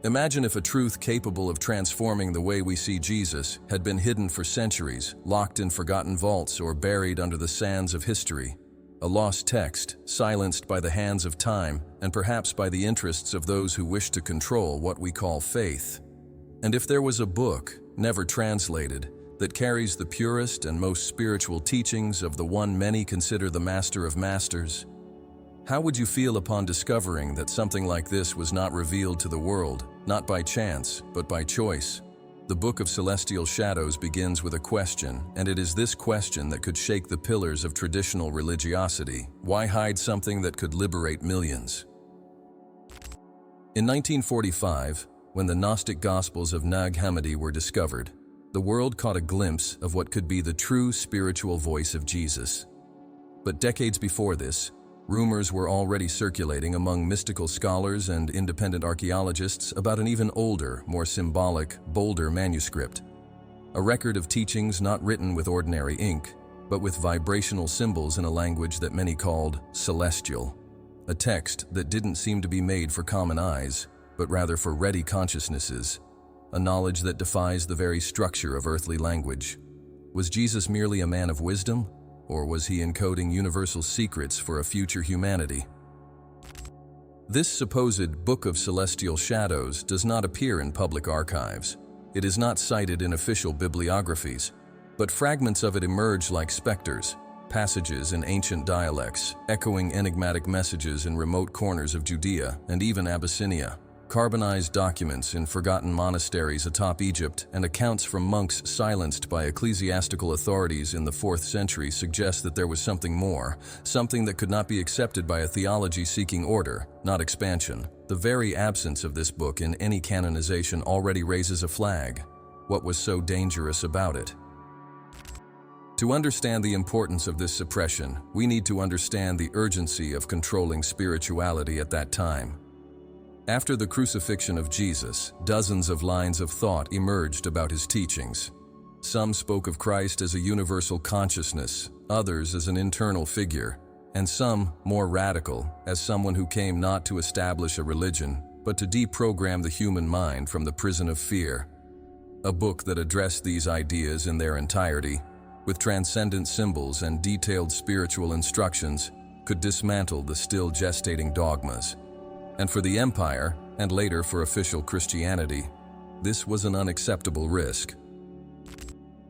Imagine if a truth capable of transforming the way we see Jesus had been hidden for centuries, locked in forgotten vaults or buried under the sands of history. A lost text, silenced by the hands of time and perhaps by the interests of those who wish to control what we call faith. And if there was a book, never translated, that carries the purest and most spiritual teachings of the one many consider the master of masters, how would you feel upon discovering that something like this was not revealed to the world, not by chance, but by choice? The Book of Celestial Shadows begins with a question, and it is this question that could shake the pillars of traditional religiosity. Why hide something that could liberate millions? In 1945, when the Gnostic Gospels of Nag Hammadi were discovered, the world caught a glimpse of what could be the true spiritual voice of Jesus. But decades before this, rumors were already circulating among mystical scholars and independent archaeologists about an even older, more symbolic, bolder manuscript. A record of teachings not written with ordinary ink, but with vibrational symbols in a language that many called celestial. A text that didn't seem to be made for common eyes, but rather for ready consciousnesses. A knowledge that defies the very structure of earthly language. Was Jesus merely a man of wisdom? Or was he encoding universal secrets for a future humanity? This supposed Book of Celestial Shadows does not appear in public archives. It is not cited in official bibliographies, but fragments of it emerge like specters, passages in ancient dialects, echoing enigmatic messages in remote corners of Judea and even Abyssinia. Carbonized documents in forgotten monasteries atop Egypt and accounts from monks silenced by ecclesiastical authorities in the 4th century suggest that there was something more, something that could not be accepted by a theology seeking order, not expansion. The very absence of this book in any canonization already raises a flag. What was so dangerous about it? To understand the importance of this suppression, we need to understand the urgency of controlling spirituality at that time. After the crucifixion of Jesus, dozens of lines of thought emerged about his teachings. Some spoke of Christ as a universal consciousness, others as an internal figure, and some, more radical, as someone who came not to establish a religion, but to deprogram the human mind from the prison of fear. A book that addressed these ideas in their entirety, with transcendent symbols and detailed spiritual instructions, could dismantle the still gestating dogmas. And for the empire, and later for official Christianity, this was an unacceptable risk.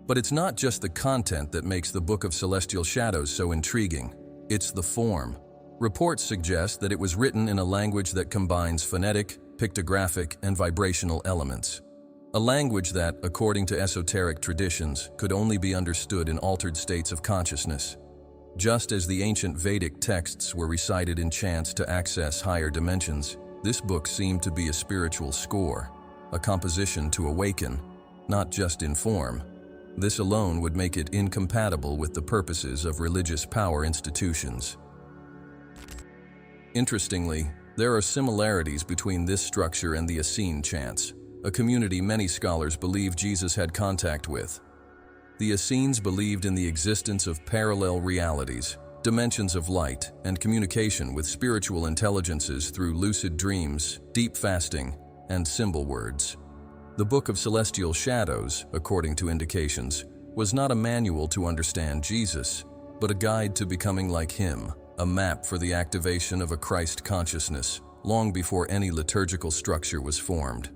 But it's not just the content that makes the Book of Celestial Shadows so intriguing, it's the form. Reports suggest that it was written in a language that combines phonetic, pictographic, and vibrational elements. A language that, according to esoteric traditions, could only be understood in altered states of consciousness. Just as the ancient Vedic texts were recited in chants to access higher dimensions, this book seemed to be a spiritual score, a composition to awaken, not just in form. This alone would make it incompatible with the purposes of religious power institutions. Interestingly, there are similarities between this structure and the Essene chants, a community many scholars believe Jesus had contact with. The Essenes believed in the existence of parallel realities, dimensions of light, and communication with spiritual intelligences through lucid dreams, deep fasting, and symbol words. The Book of Celestial Shadows, according to indications, was not a manual to understand Jesus, but a guide to becoming like him, a map for the activation of a Christ consciousness, long before any liturgical structure was formed.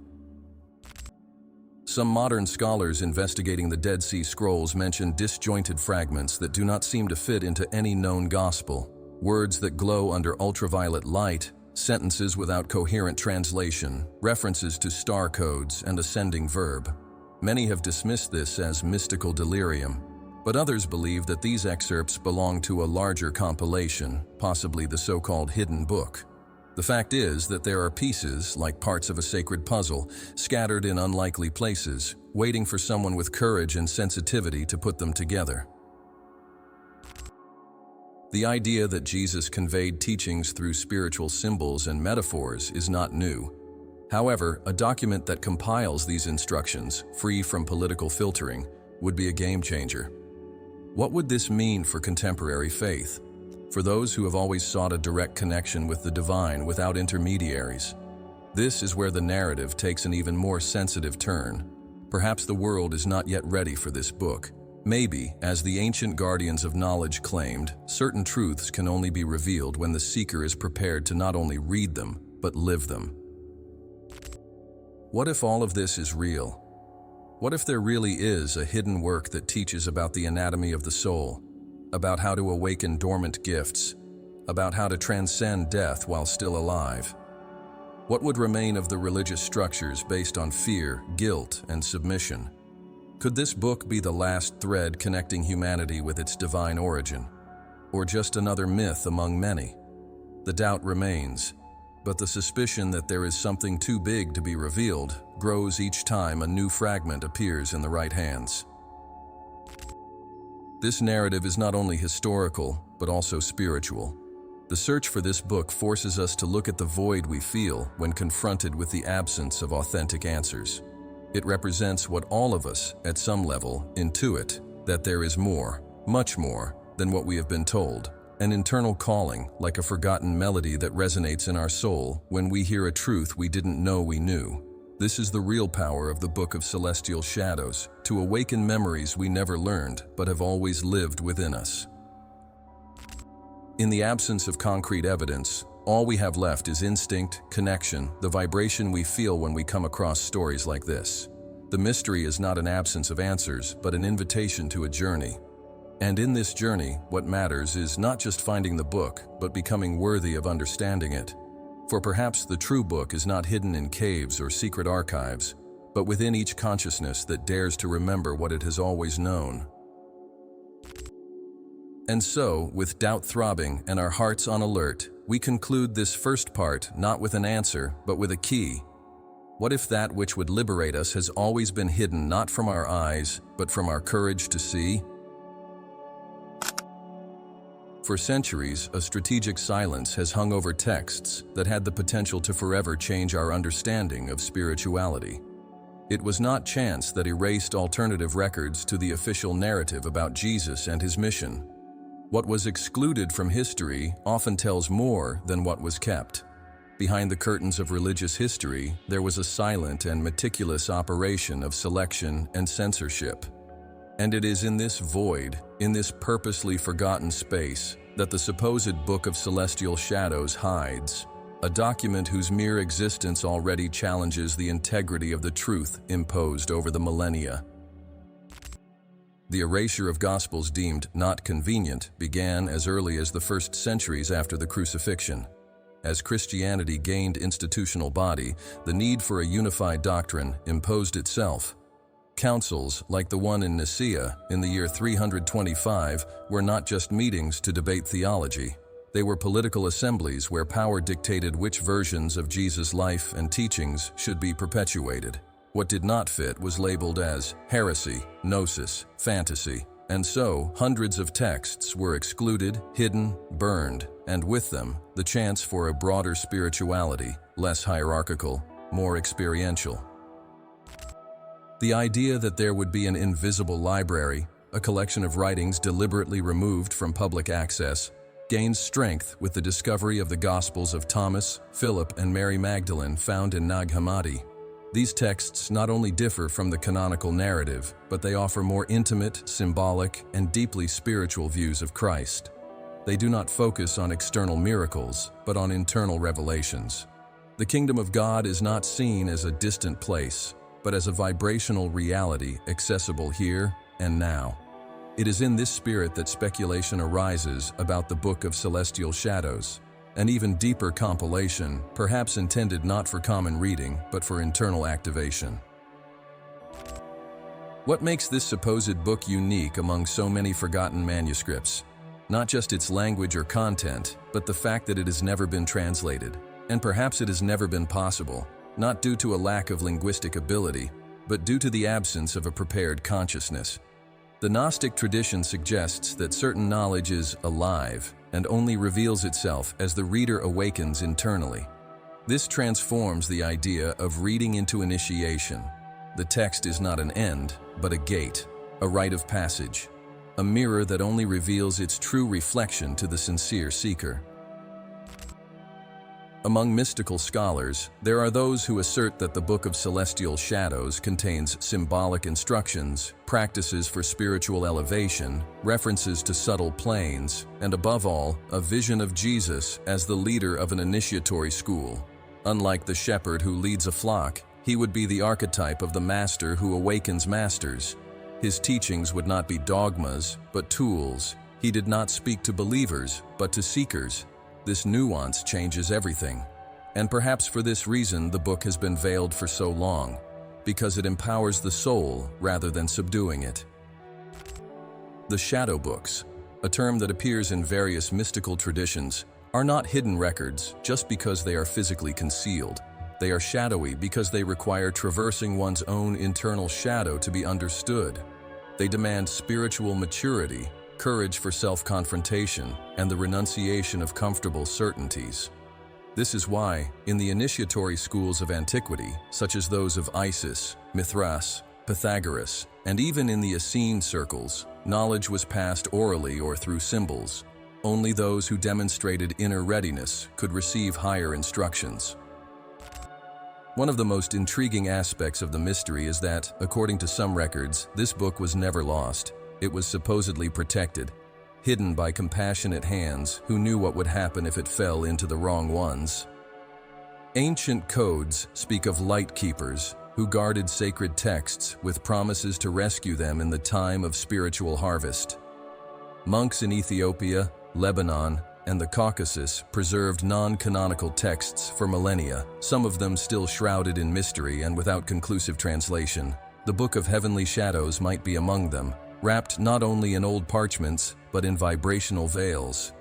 Some modern scholars investigating the Dead Sea Scrolls mention disjointed fragments that do not seem to fit into any known gospel, words that glow under ultraviolet light, sentences without coherent translation, references to star codes, and ascending verb. Many have dismissed this as mystical delirium, but others believe that these excerpts belong to a larger compilation, possibly the so-called hidden book. The fact is that there are pieces, like parts of a sacred puzzle, scattered in unlikely places, waiting for someone with courage and sensitivity to put them together. The idea that Jesus conveyed teachings through spiritual symbols and metaphors is not new. However, a document that compiles these instructions, free from political filtering, would be a game changer. What would this mean for contemporary faith? For those who have always sought a direct connection with the divine without intermediaries? This is where the narrative takes an even more sensitive turn. Perhaps the world is not yet ready for this book. Maybe, as the ancient guardians of knowledge claimed, certain truths can only be revealed when the seeker is prepared to not only read them, but live them. What if all of this is real? What if there really is a hidden work that teaches about the anatomy of the soul, about how to awaken dormant gifts, about how to transcend death while still alive? What would remain of the religious structures based on fear, guilt, and submission? Could this book be the last thread connecting humanity with its divine origin? Or just another myth among many? The doubt remains, but the suspicion that there is something too big to be revealed grows each time a new fragment appears in the right hands. This narrative is not only historical, but also spiritual. The search for this book forces us to look at the void we feel when confronted with the absence of authentic answers. It represents what all of us, at some level, intuit, that there is more, much more, than what we have been told. An internal calling, like a forgotten melody that resonates in our soul when we hear a truth we didn't know we knew. This is the real power of the Book of Celestial Shadows, to awaken memories we never learned but have always lived within us. In the absence of concrete evidence, all we have left is instinct, connection, the vibration we feel when we come across stories like this. The mystery is not an absence of answers, but an invitation to a journey. And in this journey, what matters is not just finding the book, but becoming worthy of understanding it. For perhaps the true book is not hidden in caves or secret archives, but within each consciousness that dares to remember what it has always known. And so, with doubt throbbing and our hearts on alert, we conclude this first part not with an answer, but with a key. What if that which would liberate us has always been hidden not from our eyes, but from our courage to see? For centuries, a strategic silence has hung over texts that had the potential to forever change our understanding of spirituality. It was not chance that erased alternative records to the official narrative about Jesus and his mission. What was excluded from history often tells more than what was kept. Behind the curtains of religious history, there was a silent and meticulous operation of selection and censorship. And it is in this void, in this purposely forgotten space, that the supposed Book of Celestial Shadows hides, a document whose mere existence already challenges the integrity of the truth imposed over the millennia. The erasure of Gospels deemed not convenient began as early as the first centuries after the crucifixion. As Christianity gained institutional body, the need for a unified doctrine imposed itself. Councils, like the one in Nicaea in the year 325, were not just meetings to debate theology. They were political assemblies where power dictated which versions of Jesus' life and teachings should be perpetuated. What did not fit was labeled as heresy, gnosis, fantasy, and so hundreds of texts were excluded, hidden, burned, and with them, the chance for a broader spirituality, less hierarchical, more experiential. The idea that there would be an invisible library, a collection of writings deliberately removed from public access, gains strength with the discovery of the Gospels of Thomas, Philip, and Mary Magdalene found in Nag Hammadi. These texts not only differ from the canonical narrative, but they offer more intimate, symbolic, and deeply spiritual views of Christ. They do not focus on external miracles, but on internal revelations. The kingdom of God is not seen as a distant place, but as a vibrational reality accessible here and now. It is in this spirit that speculation arises about the Book of Celestial Shadows, an even deeper compilation, perhaps intended not for common reading, but for internal activation. What makes this supposed book unique among so many forgotten manuscripts? Not just its language or content, but the fact that it has never been translated. And perhaps it has never been possible, not due to a lack of linguistic ability, but due to the absence of a prepared consciousness. The Gnostic tradition suggests that certain knowledge is alive and only reveals itself as the reader awakens internally. This transforms the idea of reading into initiation. The text is not an end, but a gate, a rite of passage, a mirror that only reveals its true reflection to the sincere seeker. Among mystical scholars, there are those who assert that the Book of Celestial Shadows contains symbolic instructions, practices for spiritual elevation, references to subtle planes, and above all, a vision of Jesus as the leader of an initiatory school. Unlike the shepherd who leads a flock, he would be the archetype of the master who awakens masters. His teachings would not be dogmas, but tools. He did not speak to believers, but to seekers. This nuance changes everything. And perhaps for this reason the book has been veiled for so long, because it empowers the soul rather than subduing it. The shadow books, a term that appears in various mystical traditions, are not hidden records just because they are physically concealed. They are shadowy because they require traversing one's own internal shadow to be understood. They demand spiritual maturity, courage for self-confrontation, and the renunciation of comfortable certainties. This is why, in the initiatory schools of antiquity, such as those of Isis, Mithras, Pythagoras, and even in the Essene circles, knowledge was passed orally or through symbols. Only those who demonstrated inner readiness could receive higher instructions. One of the most intriguing aspects of the mystery is that, according to some records, this book was never lost. It was supposedly protected, hidden by compassionate hands who knew what would happen if it fell into the wrong ones. Ancient codes speak of light keepers who guarded sacred texts with promises to rescue them in the time of spiritual harvest. Monks in Ethiopia, Lebanon, and the Caucasus preserved non-canonical texts for millennia, some of them still shrouded in mystery and without conclusive translation. The Book of Heavenly Shadows might be among them, wrapped not only in old parchments, but in vibrational veils.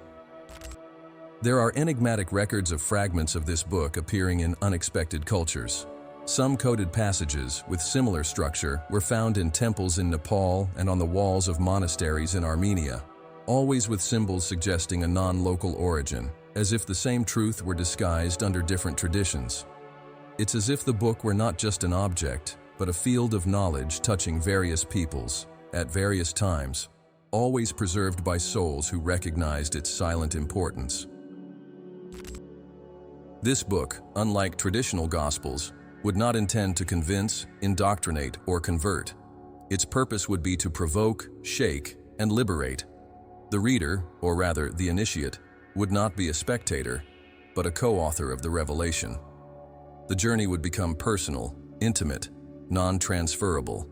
There are enigmatic records of fragments of this book appearing in unexpected cultures. Some coded passages with similar structure were found in temples in Nepal and on the walls of monasteries in Armenia, always with symbols suggesting a non-local origin, as if the same truth were disguised under different traditions. It's as if the book were not just an object, but a field of knowledge touching various peoples, at various times, always preserved by souls who recognized its silent importance. This book, unlike traditional Gospels, would not intend to convince, indoctrinate, or convert. Its purpose would be to provoke, shake, and liberate. The reader, or rather the initiate, would not be a spectator, but a co-author of the revelation. The journey would become personal, intimate, non-transferable.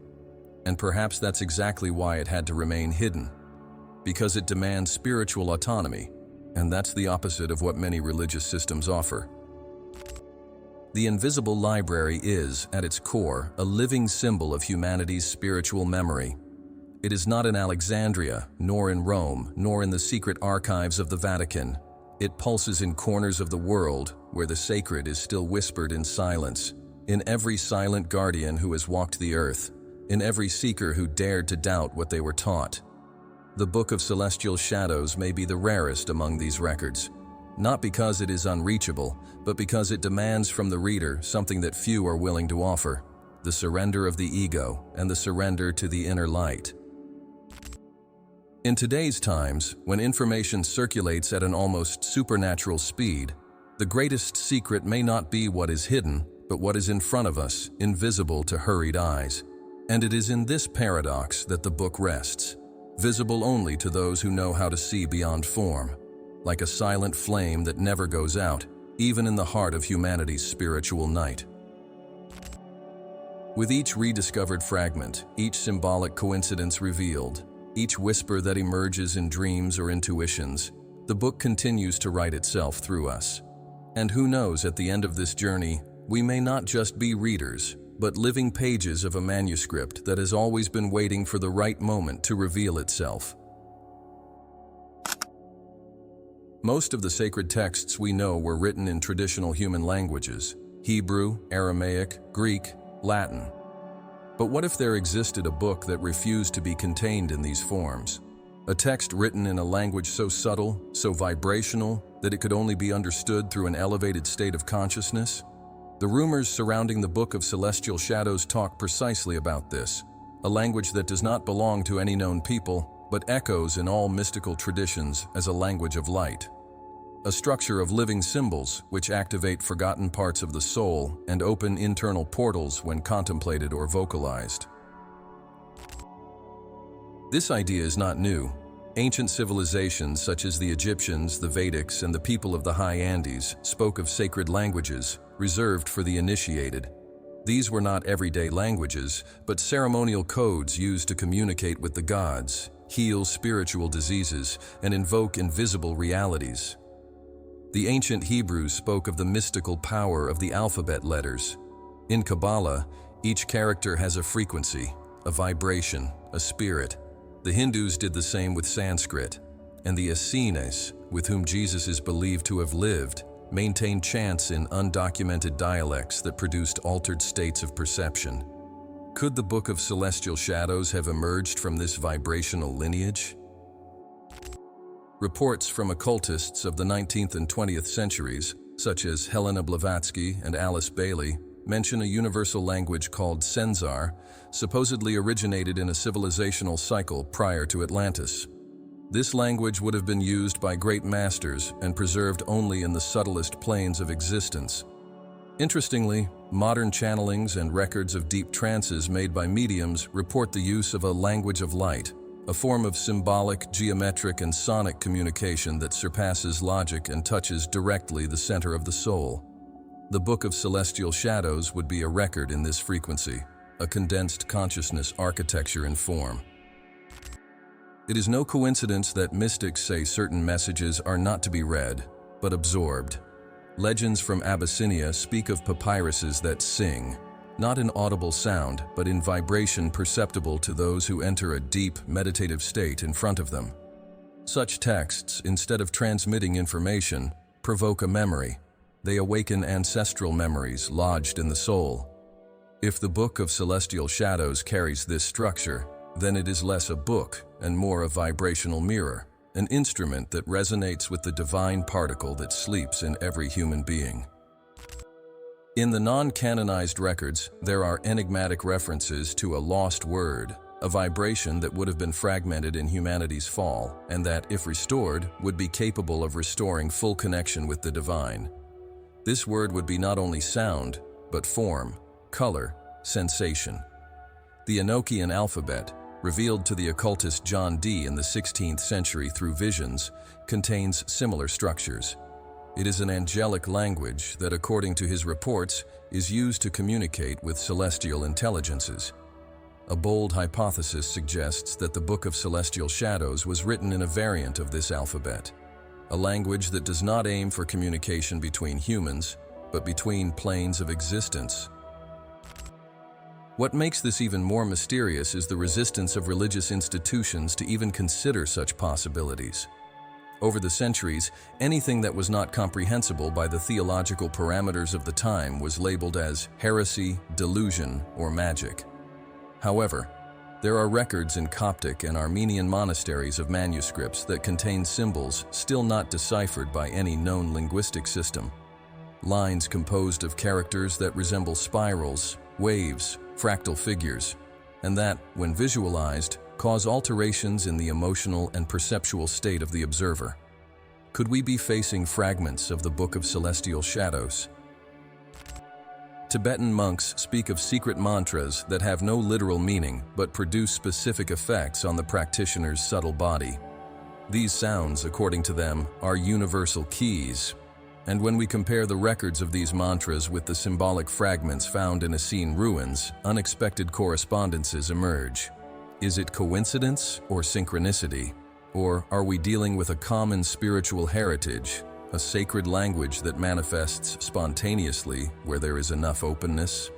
And perhaps that's exactly why it had to remain hidden, because it demands spiritual autonomy, and that's the opposite of what many religious systems offer. The invisible library is, at its core, a living symbol of humanity's spiritual memory. It is not in Alexandria, nor in Rome, nor in the secret archives of the Vatican. It pulses in corners of the world where the sacred is still whispered in silence, in every silent guardian who has walked the earth, in every seeker who dared to doubt what they were taught. The Book of Celestial Shadows may be the rarest among these records, not because it is unreachable, but because it demands from the reader something that few are willing to offer: the surrender of the ego and the surrender to the inner light. In today's times, when information circulates at an almost supernatural speed, the greatest secret may not be what is hidden, but what is in front of us, invisible to hurried eyes. And it is in this paradox that the book rests, visible only to those who know how to see beyond form, like a silent flame that never goes out, even in the heart of humanity's spiritual night. With each rediscovered fragment, each symbolic coincidence revealed, each whisper that emerges in dreams or intuitions, the book continues to write itself through us. And who knows, at the end of this journey, we may not just be readers, but living pages of a manuscript that has always been waiting for the right moment to reveal itself. Most of the sacred texts we know were written in traditional human languages: Hebrew, Aramaic, Greek, Latin. But what if there existed a book that refused to be contained in these forms? A text written in a language so subtle, so vibrational, that it could only be understood through an elevated state of consciousness? The rumors surrounding the Book of Celestial Shadows talk precisely about this, a language that does not belong to any known people, but echoes in all mystical traditions as a language of light. a structure of living symbols which activate forgotten parts of the soul and open internal portals when contemplated or vocalized. This idea is not new. Ancient civilizations such as the Egyptians, the Vedics, and the people of the High Andes spoke of sacred languages reserved for the initiated. These were not everyday languages, but ceremonial codes used to communicate with the gods, heal spiritual diseases, and invoke invisible realities. The ancient Hebrews spoke of the mystical power of the alphabet letters. In Kabbalah, each character has a frequency, a vibration, a spirit. The Hindus did the same with Sanskrit, and the Essenes, with whom Jesus is believed to have lived, maintained chants in undocumented dialects that produced altered states of perception. Could the Book of Celestial Shadows have emerged from this vibrational lineage? Reports from occultists of the 19th and 20th centuries, such as Helena Blavatsky and Alice Bailey, mention a universal language called Senzar, supposedly originated in a civilizational cycle prior to Atlantis. This language would have been used by great masters and preserved only in the subtlest planes of existence. Interestingly, modern channelings and records of deep trances made by mediums report the use of a language of light, a form of symbolic, geometric, and sonic communication that surpasses logic and touches directly the center of the soul. The Book of Celestial Shadows would be a record in this frequency, a condensed consciousness architecture in form. It is no coincidence that mystics say certain messages are not to be read, but absorbed. Legends from Abyssinia speak of papyruses that sing, not in audible sound, but in vibration perceptible to those who enter a deep, meditative state in front of them. Such texts, instead of transmitting information, provoke a memory. They awaken ancestral memories lodged in the soul. If the Book of Celestial Shadows carries this structure, then it is less a book and more a vibrational mirror, an instrument that resonates with the divine particle that sleeps in every human being. In the non-canonized records, there are enigmatic references to a lost word, a vibration that would have been fragmented in humanity's fall, and that, if restored, would be capable of restoring full connection with the divine. This word would be not only sound, but form, color, sensation. The Enochian alphabet, revealed to the occultist John Dee in the 16th century through visions, contains similar structures. It is an angelic language that, according to his reports, is used to communicate with celestial intelligences. A bold hypothesis suggests that the Book of Celestial Shadows was written in a variant of this alphabet, a language that does not aim for communication between humans, but between planes of existence. What makes this even more mysterious is the resistance of religious institutions to even consider such possibilities. Over the centuries, anything that was not comprehensible by the theological parameters of the time was labeled as heresy, delusion, or magic. However, there are records in Coptic and Armenian monasteries of manuscripts that contain symbols still not deciphered by any known linguistic system. Lines composed of characters that resemble spirals, waves, fractal figures, and that, when visualized, cause alterations in the emotional and perceptual state of the observer. Could we be facing fragments of the Book of Celestial Shadows? Tibetan monks speak of secret mantras that have no literal meaning but produce specific effects on the practitioner's subtle body. These sounds, according to them, are universal keys. And when we compare the records of these mantras with the symbolic fragments found in Essene ruins, unexpected correspondences emerge. Is it coincidence or synchronicity? Or are we dealing with a common spiritual heritage, a sacred language that manifests spontaneously where there is enough openness?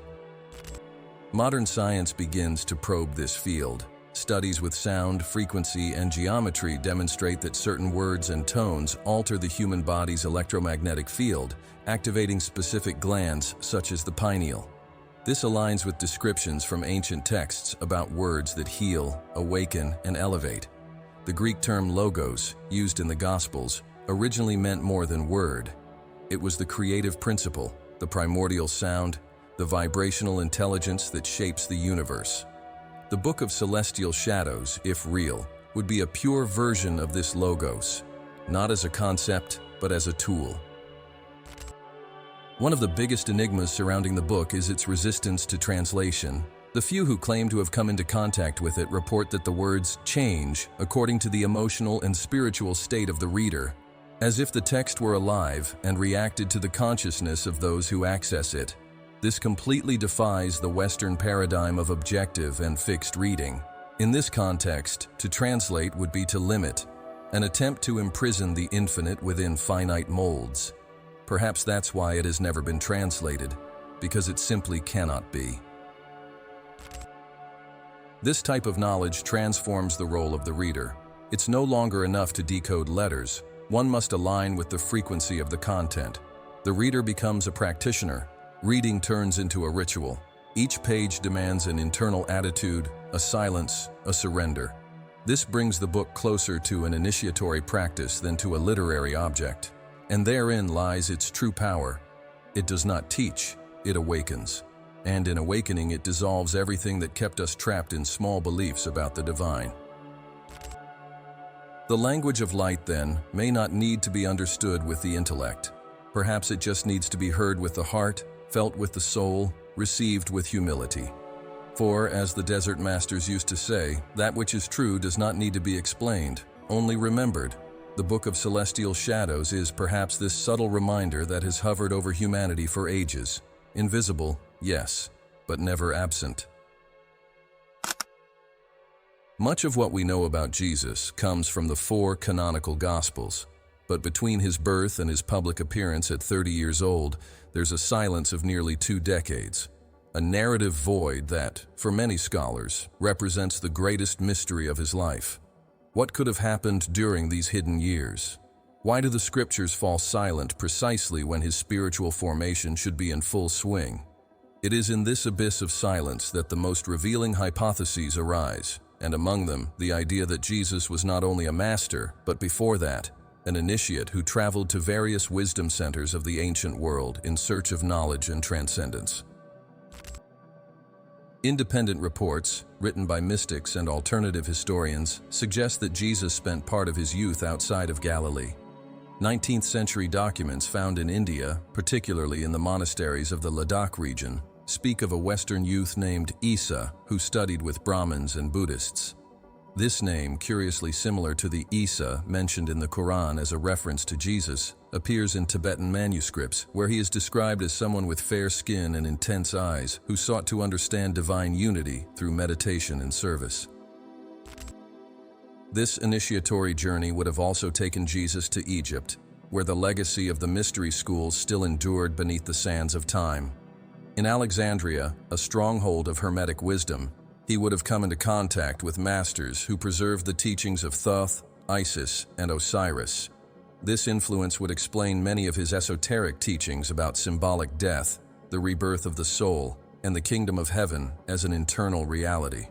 Modern science begins to probe this field. Studies with sound, frequency, and geometry demonstrate that certain words and tones alter the human body's electromagnetic field, activating specific glands such as the pineal. This aligns with descriptions from ancient texts about words that heal, awaken, and elevate. The Greek term logos, used in the Gospels, originally meant more than word. It was the creative principle, the primordial sound, the vibrational intelligence that shapes the universe. The Book of Celestial Shadows, if real, would be a pure version of this logos, not as a concept, but as a tool. One of the biggest enigmas surrounding the book is its resistance to translation. The few who claim to have come into contact with it report that the words change according to the emotional and spiritual state of the reader, as if the text were alive and reacted to the consciousness of those who access it. This completely defies the Western paradigm of objective and fixed reading. In this context, to translate would be to limit, an attempt to imprison the infinite within finite molds. Perhaps that's why it has never been translated, because it simply cannot be. This type of knowledge transforms the role of the reader. It's no longer enough to decode letters. One must align with the frequency of the content. The reader becomes a practitioner. Reading turns into a ritual. Each page demands an internal attitude, a silence, a surrender. This brings the book closer to an initiatory practice than to a literary object. And therein lies its true power. It does not teach, it awakens. And in awakening, it dissolves everything that kept us trapped in small beliefs about the divine. The language of light, then, may not need to be understood with the intellect. Perhaps it just needs to be heard with the heart, felt with the soul, received with humility. For, as the desert masters used to say, that which is true does not need to be explained, only remembered. The Book of Celestial Shadows is perhaps this subtle reminder that has hovered over humanity for ages. Invisible, yes, but never absent. Much of what we know about Jesus comes from the 4 canonical Gospels. But between his birth and his public appearance at 30 years old, there's a silence of nearly 2 decades. A narrative void that, for many scholars, represents the greatest mystery of his life. What could have happened during these hidden years? Why do the scriptures fall silent precisely when his spiritual formation should be in full swing? It is in this abyss of silence that the most revealing hypotheses arise, and among them, the idea that Jesus was not only a master, but before that, an initiate who traveled to various wisdom centers of the ancient world in search of knowledge and transcendence. Independent reports, written by mystics and alternative historians, suggest that Jesus spent part of his youth outside of Galilee. 19th century documents found in India, particularly in the monasteries of the Ladakh region, speak of a Western youth named Isa who studied with Brahmins and Buddhists. This name, curiously similar to the Isa mentioned in the Quran as a reference to Jesus, appears in Tibetan manuscripts, where he is described as someone with fair skin and intense eyes who sought to understand divine unity through meditation and service. This initiatory journey would have also taken Jesus to Egypt, where the legacy of the mystery schools still endured beneath the sands of time. In Alexandria, a stronghold of Hermetic wisdom, he would have come into contact with masters who preserved the teachings of Thoth, Isis, and Osiris. This influence would explain many of his esoteric teachings about symbolic death, the rebirth of the soul, and the kingdom of heaven as an internal reality.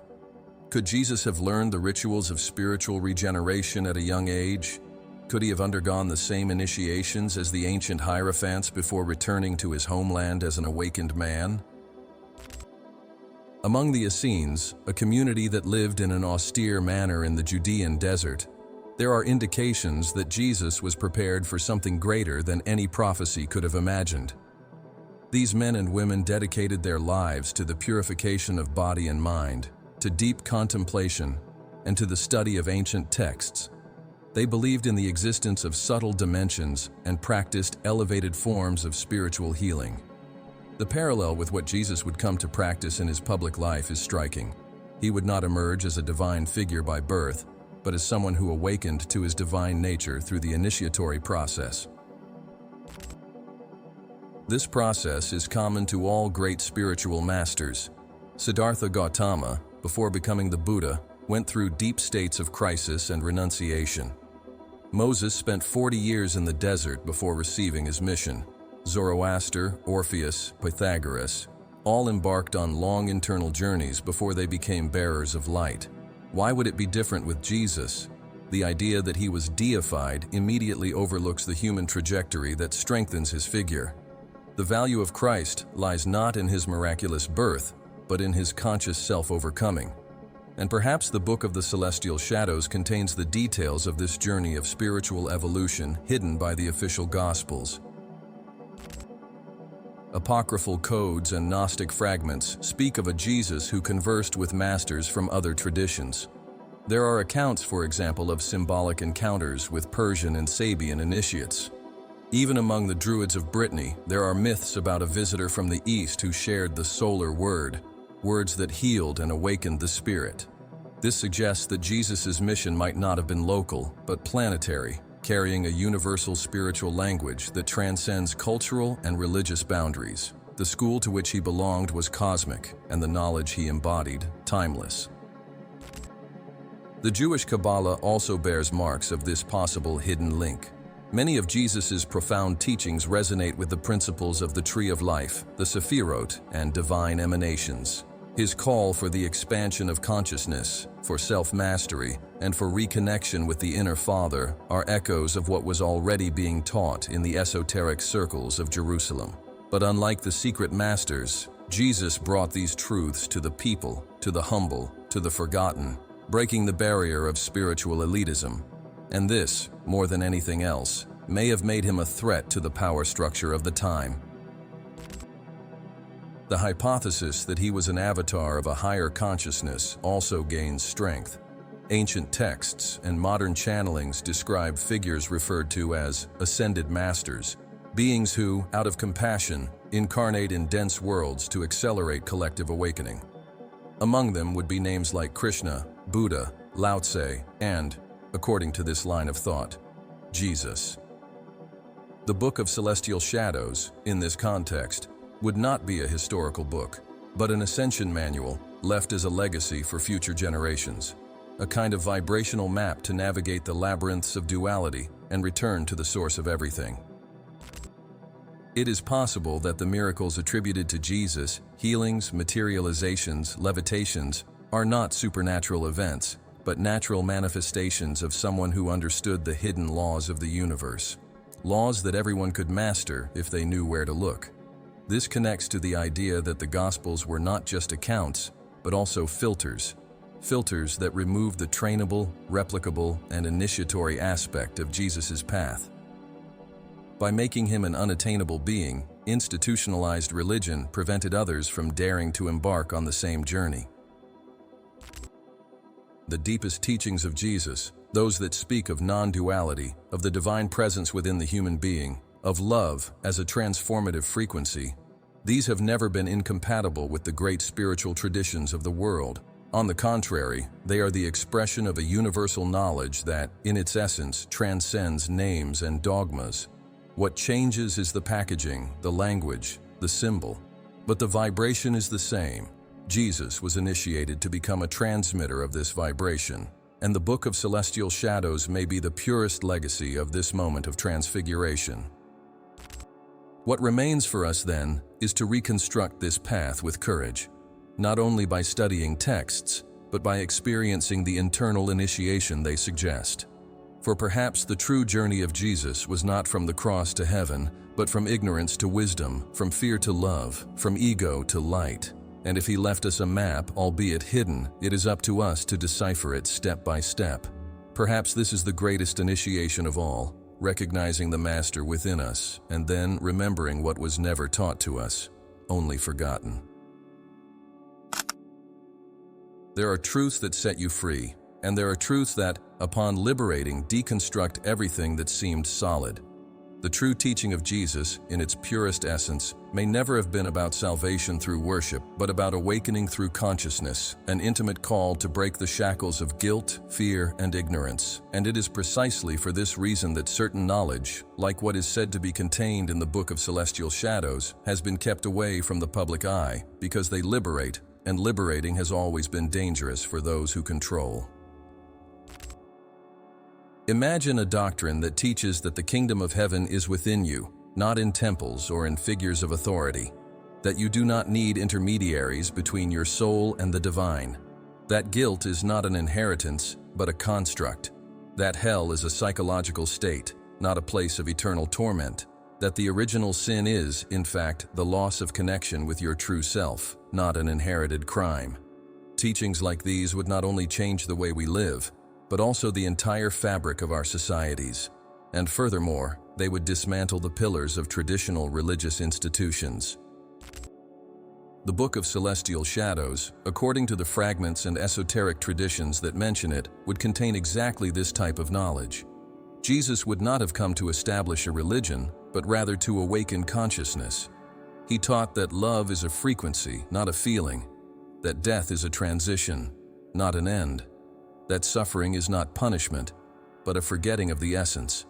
Could Jesus have learned the rituals of spiritual regeneration at a young age? Could he have undergone the same initiations as the ancient hierophants before returning to his homeland as an awakened man? Among the Essenes, a community that lived in an austere manner in the Judean desert, there are indications that Jesus was prepared for something greater than any prophecy could have imagined. These men and women dedicated their lives to the purification of body and mind, to deep contemplation, and to the study of ancient texts. They believed in the existence of subtle dimensions and practiced elevated forms of spiritual healing. The parallel with what Jesus would come to practice in his public life is striking. He would not emerge as a divine figure by birth, but as someone who awakened to his divine nature through the initiatory process. This process is common to all great spiritual masters. Siddhartha Gautama, before becoming the Buddha, went through deep states of crisis and renunciation. Moses spent 40 years in the desert before receiving his mission. Zoroaster, Orpheus, Pythagoras, all embarked on long internal journeys before they became bearers of light. Why would it be different with Jesus? The idea that he was deified immediately overlooks the human trajectory that strengthens his figure. The value of Christ lies not in his miraculous birth, but in his conscious self-overcoming. And perhaps the Book of the Celestial Shadows contains the details of this journey of spiritual evolution hidden by the official Gospels. Apocryphal codes and Gnostic fragments speak of a Jesus who conversed with masters from other traditions. There are accounts, for example, of symbolic encounters with Persian and Sabian initiates. Even among the Druids of Brittany, there are myths about a visitor from the East who shared the solar word, words that healed and awakened the spirit. This suggests that Jesus' mission might not have been local, but planetary, carrying a universal spiritual language that transcends cultural and religious boundaries. The school to which he belonged was cosmic, and the knowledge he embodied, timeless. The Jewish Kabbalah also bears marks of this possible hidden link. Many of Jesus' profound teachings resonate with the principles of the Tree of Life, the Sephirot, and divine emanations. His call for the expansion of consciousness, for self-mastery, and for reconnection with the inner Father are echoes of what was already being taught in the esoteric circles of Jerusalem. But unlike the secret masters, Jesus brought these truths to the people, to the humble, to the forgotten, breaking the barrier of spiritual elitism. And this, more than anything else, may have made him a threat to the power structure of the time. The hypothesis that he was an avatar of a higher consciousness also gains strength. Ancient texts and modern channelings describe figures referred to as ascended masters, beings who, out of compassion, incarnate in dense worlds to accelerate collective awakening. Among them would be names like Krishna, Buddha, Lao Tse, and, according to this line of thought, Jesus. The Book of Celestial Shadows, in this context, would not be a historical book, but an ascension manual left as a legacy for future generations, a kind of vibrational map to navigate the labyrinths of duality and return to the source of everything. It is possible that the miracles attributed to Jesus, healings, materializations, levitations, are not supernatural events, but natural manifestations of someone who understood the hidden laws of the universe, laws that everyone could master if they knew where to look. This connects to the idea that the Gospels were not just accounts, but also filters that remove the trainable, replicable, and initiatory aspect of Jesus' path. By making him an unattainable being, institutionalized religion prevented others from daring to embark on the same journey. The deepest teachings of Jesus, those that speak of non-duality, of the divine presence within the human being, of love as a transformative frequency, these have never been incompatible with the great spiritual traditions of the world. On the contrary, they are the expression of a universal knowledge that, in its essence, transcends names and dogmas. What changes is the packaging, the language, the symbol. But the vibration is the same. Jesus was initiated to become a transmitter of this vibration, and the Book of Celestial Shadows may be the purest legacy of this moment of transfiguration. What remains for us, then, is to reconstruct this path with courage, not only by studying texts, but by experiencing the internal initiation they suggest. For perhaps the true journey of Jesus was not from the cross to heaven, but from ignorance to wisdom, from fear to love, from ego to light. And if he left us a map, albeit hidden, it is up to us to decipher it step by step. Perhaps this is the greatest initiation of all, recognizing the master within us, and then remembering what was never taught to us, only forgotten. There are truths that set you free, and there are truths that, upon liberating, deconstruct everything that seemed solid. The true teaching of Jesus, in its purest essence, may never have been about salvation through worship, but about awakening through consciousness, an intimate call to break the shackles of guilt, fear, and ignorance. And it is precisely for this reason that certain knowledge, like what is said to be contained in the Book of Celestial Shadows, has been kept away from the public eye, because they liberate, and liberating has always been dangerous for those who control. Imagine a doctrine that teaches that the kingdom of heaven is within you, not in temples or in figures of authority, that you do not need intermediaries between your soul and the divine, that guilt is not an inheritance, but a construct, that hell is a psychological state, not a place of eternal torment, that the original sin is, in fact, the loss of connection with your true self, not an inherited crime. Teachings like these would not only change the way we live, but also the entire fabric of our societies. And furthermore, they would dismantle the pillars of traditional religious institutions. The Book of Celestial Shadows, according to the fragments and esoteric traditions that mention it, would contain exactly this type of knowledge. Jesus would not have come to establish a religion, but rather to awaken consciousness. He taught that love is a frequency, not a feeling, that death is a transition, not an end, that suffering is not punishment, but a forgetting of the essence.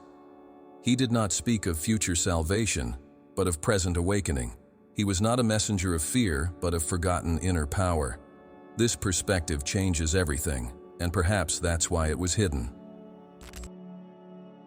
He did not speak of future salvation, but of present awakening. He was not a messenger of fear, but of forgotten inner power. This perspective changes everything, and perhaps that's why it was hidden.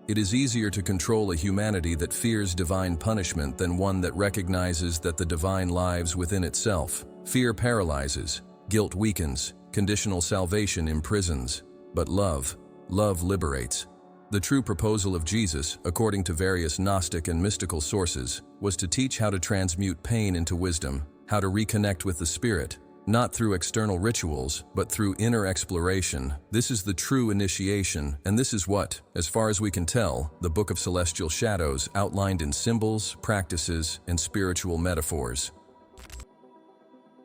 It is easier to control a humanity that fears divine punishment than one that recognizes that the divine lives within itself. Fear paralyzes, guilt weakens, conditional salvation imprisons, but love liberates. The true proposal of Jesus, according to various Gnostic and mystical sources, was to teach how to transmute pain into wisdom, how to reconnect with the spirit, not through external rituals, but through inner exploration. This is the true initiation, and this is what, as far as we can tell, the Book of Celestial Shadows outlined in symbols, practices, and spiritual metaphors.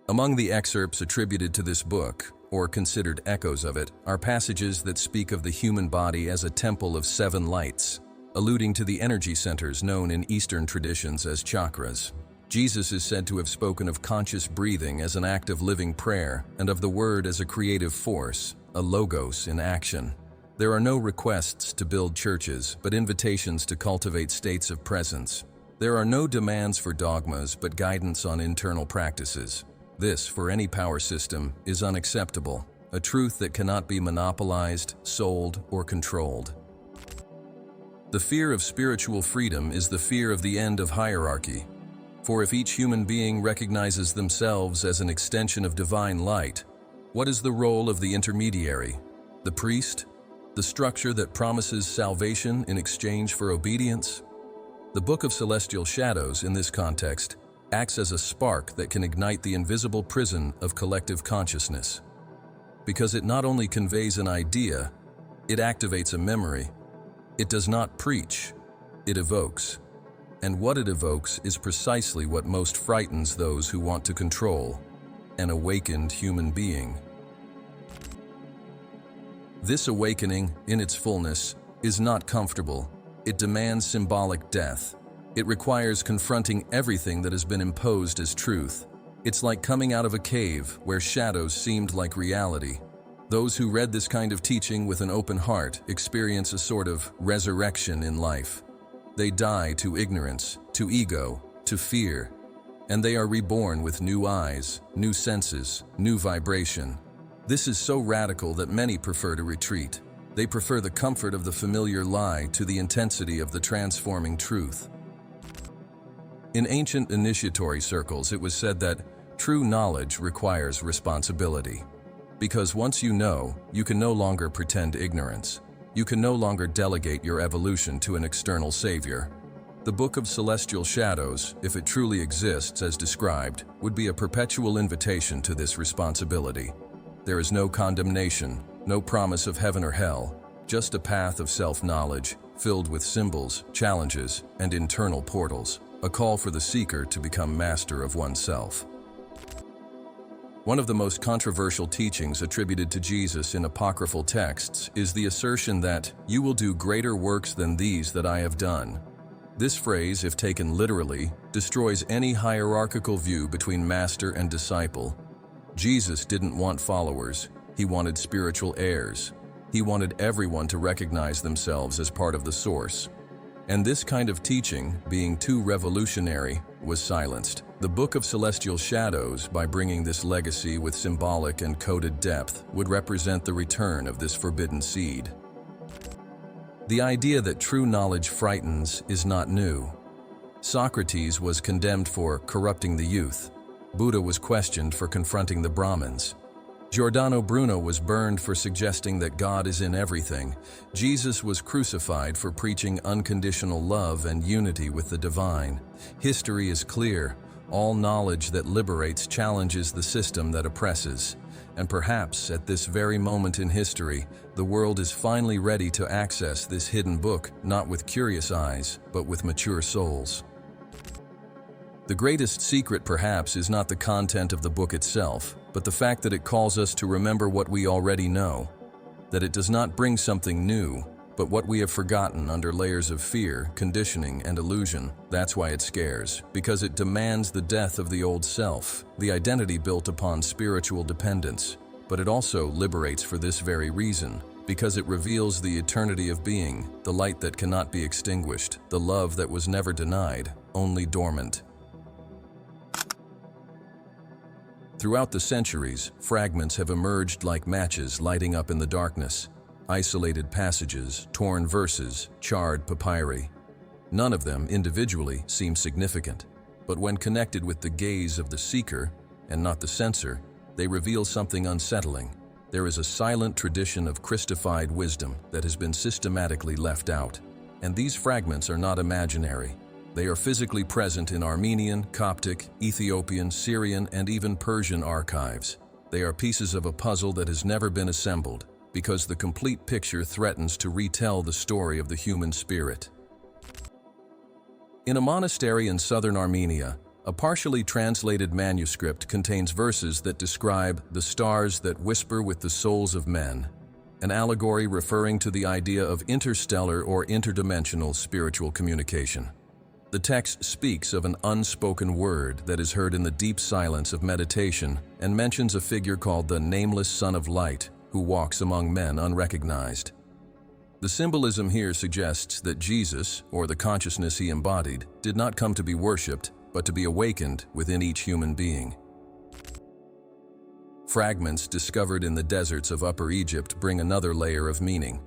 Among the excerpts attributed to this book, or considered echoes of it, are passages that speak of the human body as a temple of 7 lights, alluding to the energy centers known in Eastern traditions as chakras. Jesus is said to have spoken of conscious breathing as an act of living prayer, and of the word as a creative force, a logos in action. There are no requests to build churches, but invitations to cultivate states of presence. There are no demands for dogmas, but guidance on internal practices. This, for any power system, is unacceptable, a truth that cannot be monopolized, sold, or controlled. The fear of spiritual freedom is the fear of the end of hierarchy. For if each human being recognizes themselves as an extension of divine light, what is the role of the intermediary, the priest, the structure that promises salvation in exchange for obedience? The Book of Celestial Shadows, in this context, acts as a spark that can ignite the invisible prison of collective consciousness. Because it not only conveys an idea, it activates a memory. It does not preach, it evokes. And what it evokes is precisely what most frightens those who want to control an awakened human being. This awakening, in its fullness, is not comfortable. It demands symbolic death. It requires confronting everything that has been imposed as truth. It's like coming out of a cave where shadows seemed like reality. Those who read this kind of teaching with an open heart experience a sort of resurrection in life. They die to ignorance, to ego, to fear, and they are reborn with new eyes, new senses, new vibration. This is so radical that many prefer to retreat. They prefer the comfort of the familiar lie to the intensity of the transforming truth. In ancient initiatory circles, it was said that true knowledge requires responsibility. Because once you know, you can no longer pretend ignorance. You can no longer delegate your evolution to an external savior. The Book of Celestial Shadows, if it truly exists as described, would be a perpetual invitation to this responsibility. There is no condemnation, no promise of heaven or hell, just a path of self-knowledge filled with symbols, challenges, and internal portals. A call for the seeker to become master of oneself. One of the most controversial teachings attributed to Jesus in apocryphal texts is the assertion that, "You will do greater works than these that I have done." This phrase, if taken literally, destroys any hierarchical view between master and disciple. Jesus didn't want followers, he wanted spiritual heirs. He wanted everyone to recognize themselves as part of the source. And this kind of teaching, being too revolutionary, was silenced. The Book of Celestial Shadows, by bringing this legacy with symbolic and coded depth, would represent the return of this forbidden seed. The idea that true knowledge frightens is not new. Socrates was condemned for corrupting the youth. Buddha was questioned for confronting the Brahmins. Giordano Bruno was burned for suggesting that God is in everything. Jesus was crucified for preaching unconditional love and unity with the divine. History is clear. All knowledge that liberates challenges the system that oppresses. And perhaps at this very moment in history, the world is finally ready to access this hidden book, not with curious eyes, but with mature souls. The greatest secret, perhaps, is not the content of the book itself, but the fact that it calls us to remember what we already know, that it does not bring something new, but what we have forgotten under layers of fear, conditioning, and illusion. That's why it scares, because it demands the death of the old self, the identity built upon spiritual dependence. But it also liberates for this very reason, because it reveals the eternity of being, the light that cannot be extinguished, the love that was never denied, only dormant. Throughout the centuries, fragments have emerged like matches lighting up in the darkness. Isolated passages, torn verses, charred papyri. None of them individually seem significant, but when connected with the gaze of the seeker, and not the censor, they reveal something unsettling. There is a silent tradition of Christified wisdom that has been systematically left out. And these fragments are not imaginary. They are physically present in Armenian, Coptic, Ethiopian, Syrian, and even Persian archives. They are pieces of a puzzle that has never been assembled, because the complete picture threatens to retell the story of the human spirit. In a monastery in southern Armenia, a partially translated manuscript contains verses that describe the stars that whisper with the souls of men, an allegory referring to the idea of interstellar or interdimensional spiritual communication. The text speaks of an unspoken word that is heard in the deep silence of meditation and mentions a figure called the Nameless Son of Light, who walks among men unrecognized. The symbolism here suggests that Jesus, or the consciousness he embodied, did not come to be worshipped, but to be awakened within each human being. Fragments discovered in the deserts of Upper Egypt bring another layer of meaning.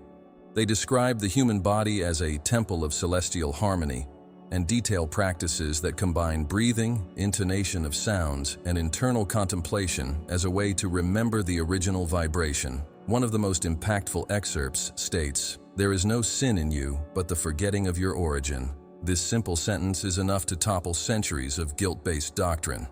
They describe the human body as a temple of celestial harmony, and detail practices that combine breathing, intonation of sounds, and internal contemplation as a way to remember the original vibration. One of the most impactful excerpts states, "There is no sin in you, but the forgetting of your origin." This simple sentence is enough to topple centuries of guilt-based doctrine.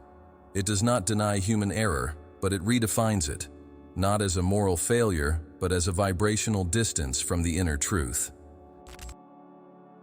It does not deny human error, but it redefines it, not as a moral failure, but as a vibrational distance from the inner truth.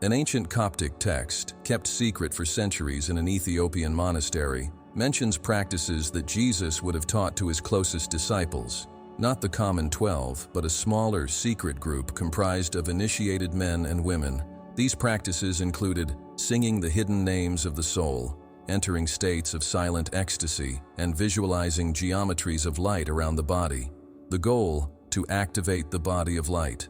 An ancient Coptic text, kept secret for centuries in an Ethiopian monastery, mentions practices that Jesus would have taught to his closest disciples. Not the common 12, but a smaller, secret group comprised of initiated men and women. These practices included singing the hidden names of the soul, entering states of silent ecstasy, and visualizing geometries of light around the body. The goal, to activate the body of light.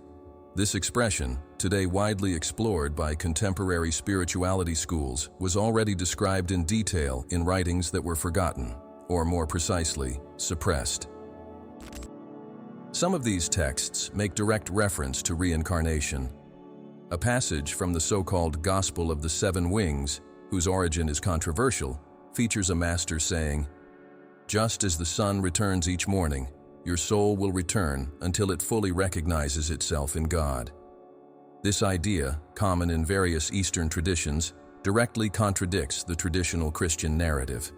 This expression, today widely explored by contemporary spirituality schools, was already described in detail in writings that were forgotten, or more precisely, suppressed. Some of these texts make direct reference to reincarnation. A passage from the so-called Gospel of the Seven Wings, whose origin is controversial, features a master saying, "Just as the sun returns each morning, your soul will return until it fully recognizes itself in God." This idea, common in various Eastern traditions, directly contradicts the traditional Christian narrative.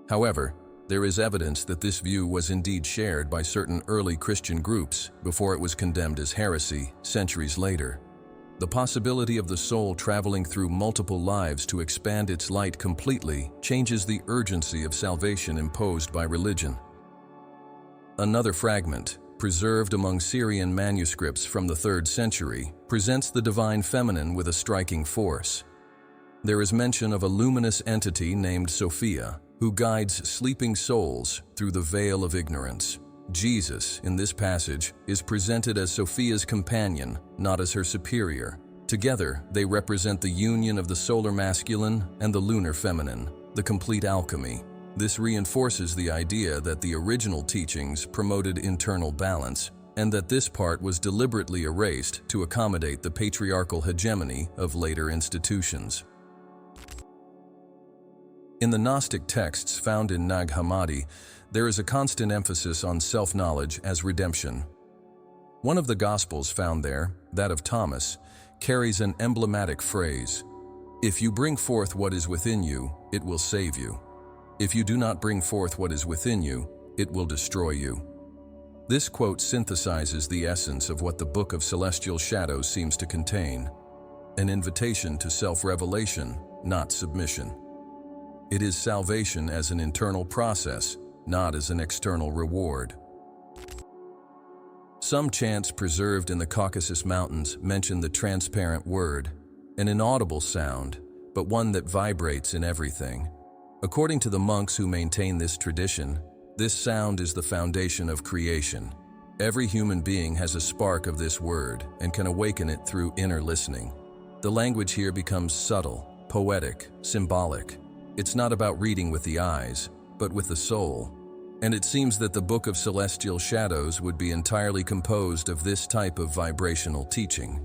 However, there is evidence that this view was indeed shared by certain early Christian groups before it was condemned as heresy centuries later. The possibility of the soul traveling through multiple lives to expand its light completely changes the urgency of salvation imposed by religion. Another fragment, preserved among Syrian manuscripts from the 3rd century, presents the divine feminine with a striking force. There is mention of a luminous entity named Sophia, who guides sleeping souls through the veil of ignorance. Jesus, in this passage, is presented as Sophia's companion, not as her superior. Together, they represent the union of the solar masculine and the lunar feminine, the complete alchemy. This reinforces the idea that the original teachings promoted internal balance, and that this part was deliberately erased to accommodate the patriarchal hegemony of later institutions. In the Gnostic texts found in Nag Hammadi, there is a constant emphasis on self-knowledge as redemption. One of the Gospels found there, that of Thomas, carries an emblematic phrase, "If you bring forth what is within you, it will save you. If you do not bring forth what is within you, it will destroy you. This quote synthesizes the essence of what the Book of Celestial Shadows seems to contain: an invitation to self-revelation, not submission. It is salvation as an internal process, not as an external reward. Some chants preserved in the Caucasus Mountains mention the transparent word, an inaudible sound, but one that vibrates in everything. According to the monks who maintain this tradition, this sound is the foundation of creation. Every human being has a spark of this word and can awaken it through inner listening. The language here becomes subtle, poetic, symbolic. It's not about reading with the eyes, but with the soul. And it seems that the Book of Celestial Shadows would be entirely composed of this type of vibrational teaching.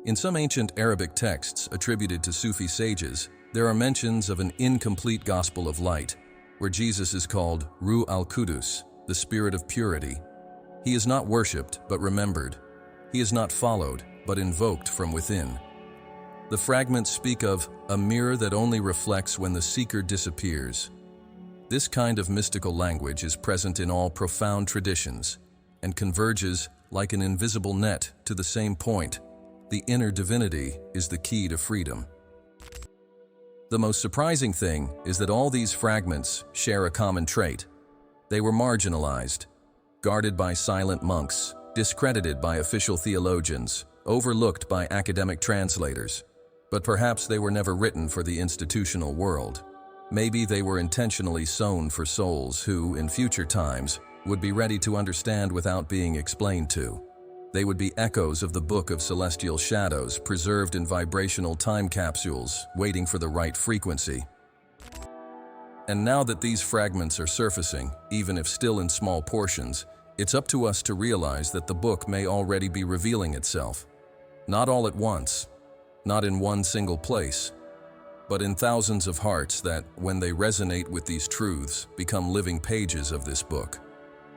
In some ancient Arabic texts attributed to Sufi sages, there are mentions of an incomplete gospel of light, where Jesus is called Ruh al-Qudus, the Spirit of Purity. He is not worshipped, but remembered. He is not followed, but invoked from within. The fragments speak of a mirror that only reflects when the seeker disappears. This kind of mystical language is present in all profound traditions and converges like an invisible net to the same point. The inner divinity is the key to freedom. The most surprising thing is that all these fragments share a common trait. They were marginalized, guarded by silent monks, discredited by official theologians, overlooked by academic translators. But perhaps they were never written for the institutional world. Maybe they were intentionally sown for souls who, in future times, would be ready to understand without being explained to. They would be echoes of the Book of Celestial Shadows, preserved in vibrational time capsules, waiting for the right frequency. And now that these fragments are surfacing, even if still in small portions, it's up to us to realize that the book may already be revealing itself. Not all at once, not in one single place, but in thousands of hearts that, when they resonate with these truths, become living pages of this book.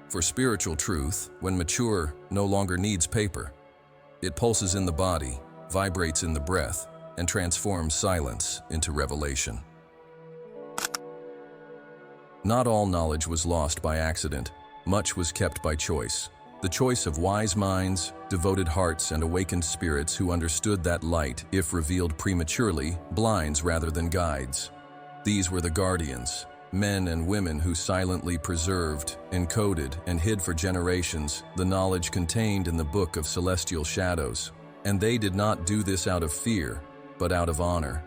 For spiritual truth, when mature, no longer needs paper. It pulses in the body, vibrates in the breath, and transforms silence into revelation. Not all knowledge was lost by accident. Much was kept by choice. The choice of wise minds, devoted hearts, and awakened spirits who understood that light, if revealed prematurely, blinds rather than guides. These were the guardians, men and women who silently preserved, encoded, and hid for generations the knowledge contained in the Book of Celestial Shadows. And they did not do this out of fear, but out of honor.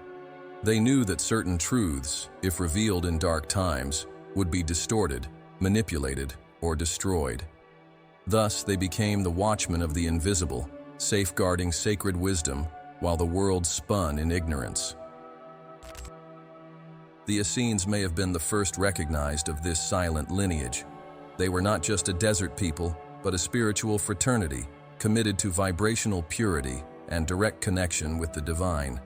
They knew that certain truths, if revealed in dark times, would be distorted, manipulated, or destroyed. Thus, they became the watchmen of the invisible, safeguarding sacred wisdom while the world spun in ignorance. The Essenes may have been the first recognized of this silent lineage. They were not just a desert people, but a spiritual fraternity, committed to vibrational purity and direct connection with the divine.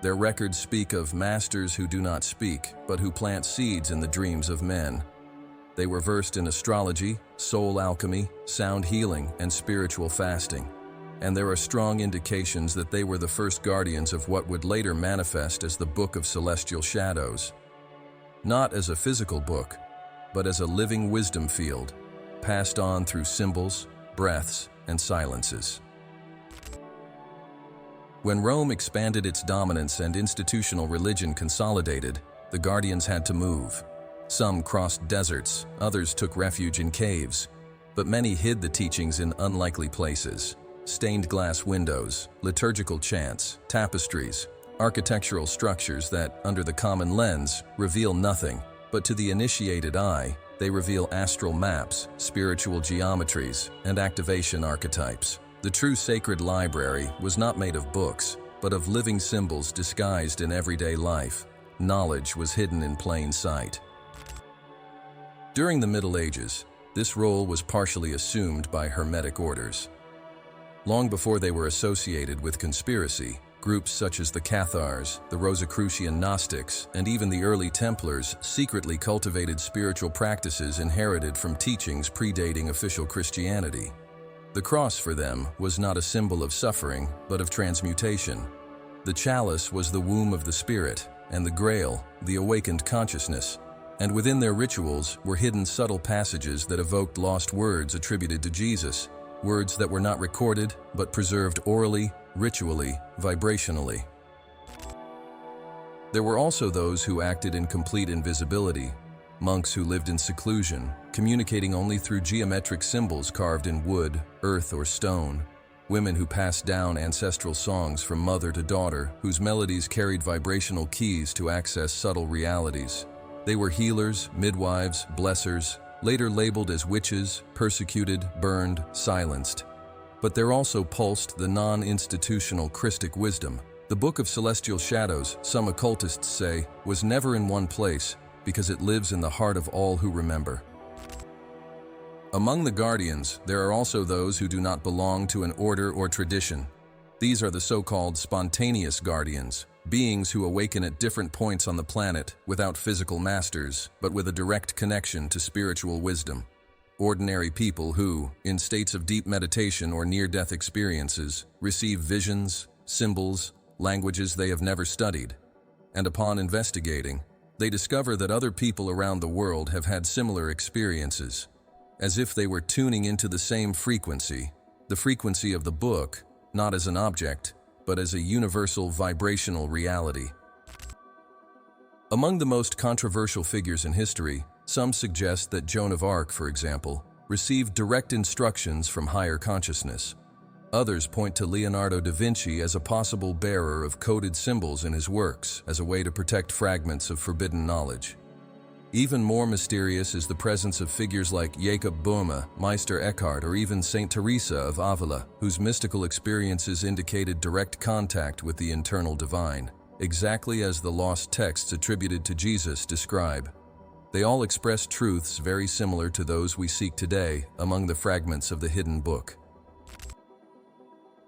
Their records speak of masters who do not speak, but who plant seeds in the dreams of men. They were versed in astrology, soul alchemy, sound healing, and spiritual fasting. And there are strong indications that they were the first guardians of what would later manifest as the Book of Celestial Shadows. Not as a physical book, but as a living wisdom field, passed on through symbols, breaths, and silences. When Rome expanded its dominance and institutional religion consolidated, the guardians had to move. Some crossed deserts, others took refuge in caves, but many hid the teachings in unlikely places. Stained glass windows, liturgical chants, tapestries, architectural structures that, under the common lens, reveal nothing, but to the initiated eye, they reveal astral maps, spiritual geometries, and activation archetypes. The true sacred library was not made of books, but of living symbols disguised in everyday life. Knowledge was hidden in plain sight. During the Middle Ages, this role was partially assumed by Hermetic orders. Long before they were associated with conspiracy, groups such as the Cathars, the Rosicrucian Gnostics, and even the early Templars secretly cultivated spiritual practices inherited from teachings predating official Christianity. The cross for them was not a symbol of suffering, but of transmutation. The chalice was the womb of the spirit, and the grail, the awakened consciousness. And within their rituals were hidden subtle passages that evoked lost words attributed to Jesus, words that were not recorded but preserved orally, ritually, vibrationally. There were also those who acted in complete invisibility, monks who lived in seclusion, communicating only through geometric symbols carved in wood, earth, or stone, women who passed down ancestral songs from mother to daughter, whose melodies carried vibrational keys to access subtle realities. They were healers, midwives, blessers, later labeled as witches, persecuted, burned, silenced. But there also pulsed the non-institutional Christic wisdom. The Book of Celestial Shadows, some occultists say, was never in one place because it lives in the heart of all who remember. Among the guardians, there are also those who do not belong to an order or tradition. These are the so-called spontaneous guardians, beings who awaken at different points on the planet without physical masters, but with a direct connection to spiritual wisdom. Ordinary people who, in states of deep meditation or near-death experiences, receive visions, symbols, languages they have never studied. And upon investigating, they discover that other people around the world have had similar experiences, as if they were tuning into the same frequency, the frequency of the book, not as an object, but as a universal vibrational reality. Among the most controversial figures in history, some suggest that Joan of Arc, for example, received direct instructions from higher consciousness. Others point to Leonardo da Vinci as a possible bearer of coded symbols in his works as a way to protect fragments of forbidden knowledge. Even more mysterious is the presence of figures like Jacob Boehme, Meister Eckhart, or even Saint Teresa of Avila, whose mystical experiences indicated direct contact with the internal divine, exactly as the lost texts attributed to Jesus describe. They all express truths very similar to those we seek today among the fragments of the hidden book.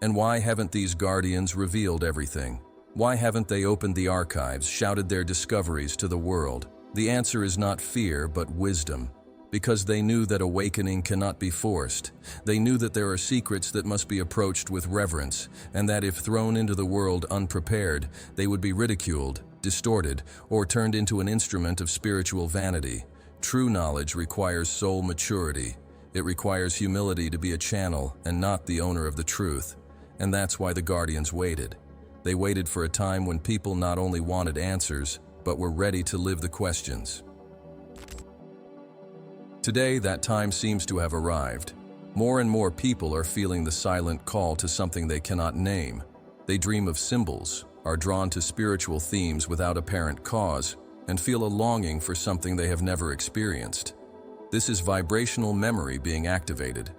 And why haven't these guardians revealed everything? Why haven't they opened the archives, shouted their discoveries to the world? The answer is not fear, but wisdom. Because they knew that awakening cannot be forced. They knew that there are secrets that must be approached with reverence, and that if thrown into the world unprepared, they would be ridiculed, distorted, or turned into an instrument of spiritual vanity. True knowledge requires soul maturity. It requires humility to be a channel and not the owner of the truth. And that's why the guardians waited. They waited for a time when people not only wanted answers, but were ready to live the questions. Today, that time seems to have arrived. More and more people are feeling the silent call to something they cannot name. They dream of symbols, are drawn to spiritual themes without apparent cause, and feel a longing for something they have never experienced. This is vibrational memory being activated.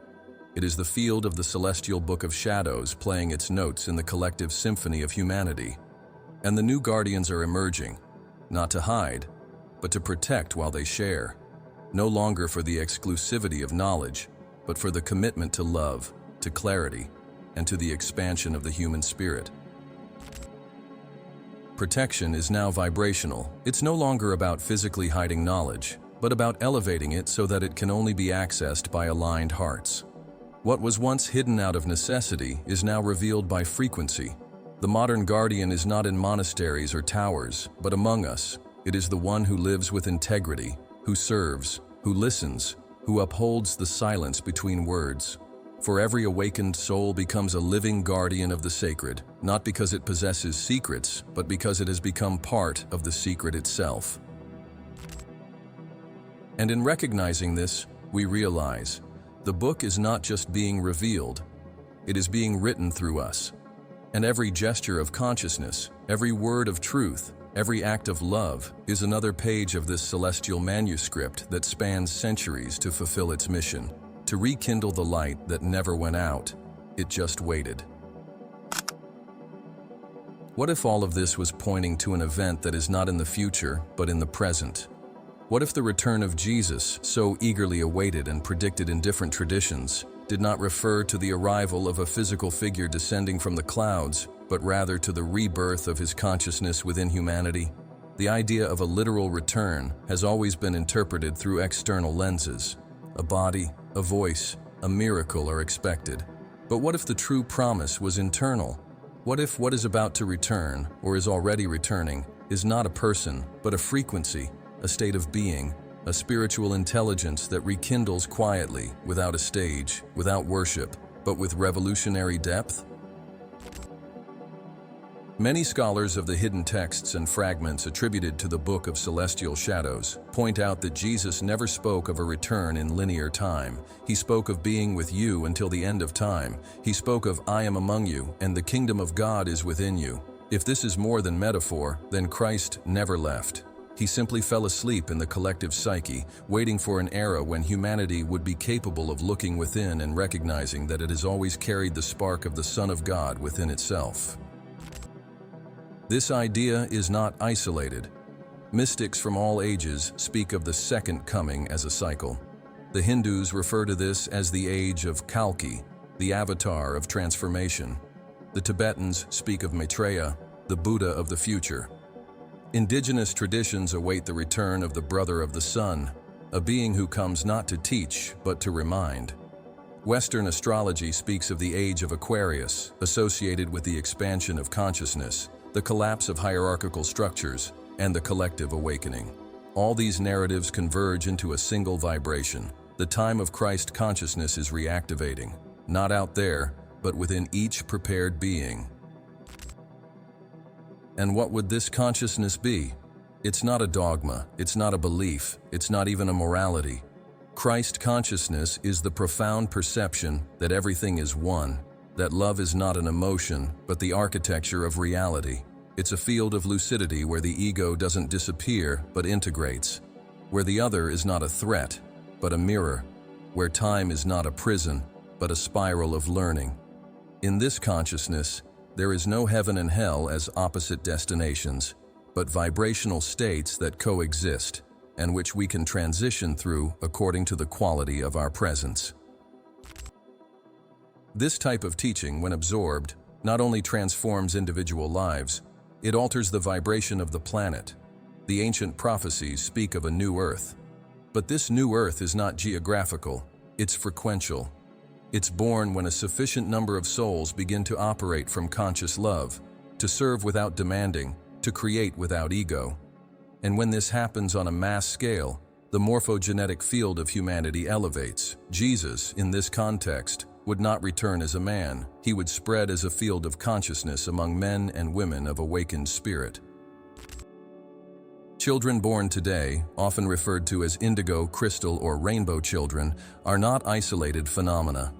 It is the field of the celestial book of shadows playing its notes in the collective symphony of humanity. And the new guardians are emerging, not to hide, but to protect while they share. No longer for the exclusivity of knowledge, but for the commitment to love, to clarity, and to the expansion of the human spirit. Protection is now vibrational. It's no longer about physically hiding knowledge, but about elevating it so that it can only be accessed by aligned hearts. What was once hidden out of necessity is now revealed by frequency. The modern guardian is not in monasteries or towers, but among us. It is the one who lives with integrity, who serves, who listens, who upholds the silence between words. For every awakened soul becomes a living guardian of the sacred, not because it possesses secrets, but because it has become part of the secret itself. And in recognizing this, we realize the book is not just being revealed, it is being written through us. And every gesture of consciousness, every word of truth, every act of love is another page of this celestial manuscript that spans centuries to fulfill its mission, to rekindle the light that never went out. It just waited. What if all of this was pointing to an event that is not in the future, but in the present? What if the return of Jesus, so eagerly awaited and predicted in different traditions, did not refer to the arrival of a physical figure descending from the clouds, but rather to the rebirth of his consciousness within humanity? The idea of a literal return has always been interpreted through external lenses. A body, a voice, a miracle are expected. But what if the true promise was internal? What if what is about to return, or is already returning, is not a person, but a frequency, a state of being, a spiritual intelligence that rekindles quietly, without a stage, without worship, but with revolutionary depth? Many scholars of the hidden texts and fragments attributed to the Book of Celestial Shadows point out that Jesus never spoke of a return in linear time. He spoke of being with you until the end of time. He spoke of "I am among you, and the kingdom of God is within you." If this is more than metaphor, then Christ never left. He simply fell asleep in the collective psyche, waiting for an era when humanity would be capable of looking within and recognizing that it has always carried the spark of the Son of God within itself. This idea is not isolated. Mystics from all ages speak of the second coming as a cycle. The Hindus refer to this as the age of Kalki, the avatar of transformation. The Tibetans speak of Maitreya, the Buddha of the future. Indigenous traditions await the return of the brother of the sun, a being who comes not to teach, but to remind. Western astrology speaks of the age of Aquarius, associated with the expansion of consciousness, the collapse of hierarchical structures, and the collective awakening. All these narratives converge into a single vibration. The time of Christ consciousness is reactivating, not out there, but within each prepared being. And what would this consciousness be? It's not a dogma, it's not a belief, it's not even a morality. Christ consciousness is the profound perception that everything is one, that love is not an emotion, but the architecture of reality. It's a field of lucidity where the ego doesn't disappear, but integrates. Where the other is not a threat, but a mirror. Where time is not a prison, but a spiral of learning. In this consciousness, there is no heaven and hell as opposite destinations, but vibrational states that coexist, and which we can transition through according to the quality of our presence. This type of teaching, when absorbed, not only transforms individual lives, it alters the vibration of the planet. The ancient prophecies speak of a new earth. But this new earth is not geographical, it's frequential. It's born when a sufficient number of souls begin to operate from conscious love, to serve without demanding, to create without ego. And when this happens on a mass scale, the morphogenetic field of humanity elevates. Jesus, in this context, would not return as a man. He would spread as a field of consciousness among men and women of awakened spirit. Children born today, often referred to as indigo, crystal, or rainbow children, are not isolated phenomena.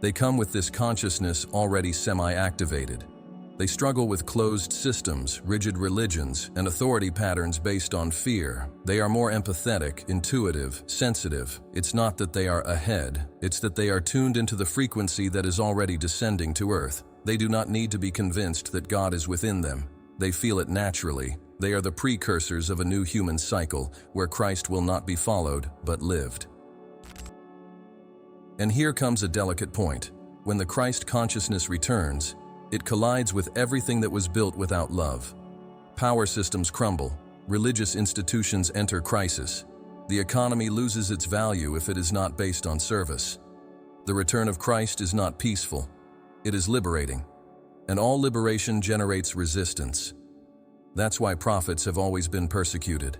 They come with this consciousness already semi-activated. They struggle with closed systems, rigid religions, and authority patterns based on fear. They are more empathetic, intuitive, sensitive. It's not that they are ahead, it's that they are tuned into the frequency that is already descending to earth. They do not need to be convinced that God is within them. They feel it naturally. They are the precursors of a new human cycle, where Christ will not be followed, but lived. And here comes a delicate point. When the Christ consciousness returns, it collides with everything that was built without love. Power systems crumble, religious institutions enter crisis. The economy loses its value if it is not based on service. The return of Christ is not peaceful, it is liberating. And all liberation generates resistance. That's why prophets have always been persecuted.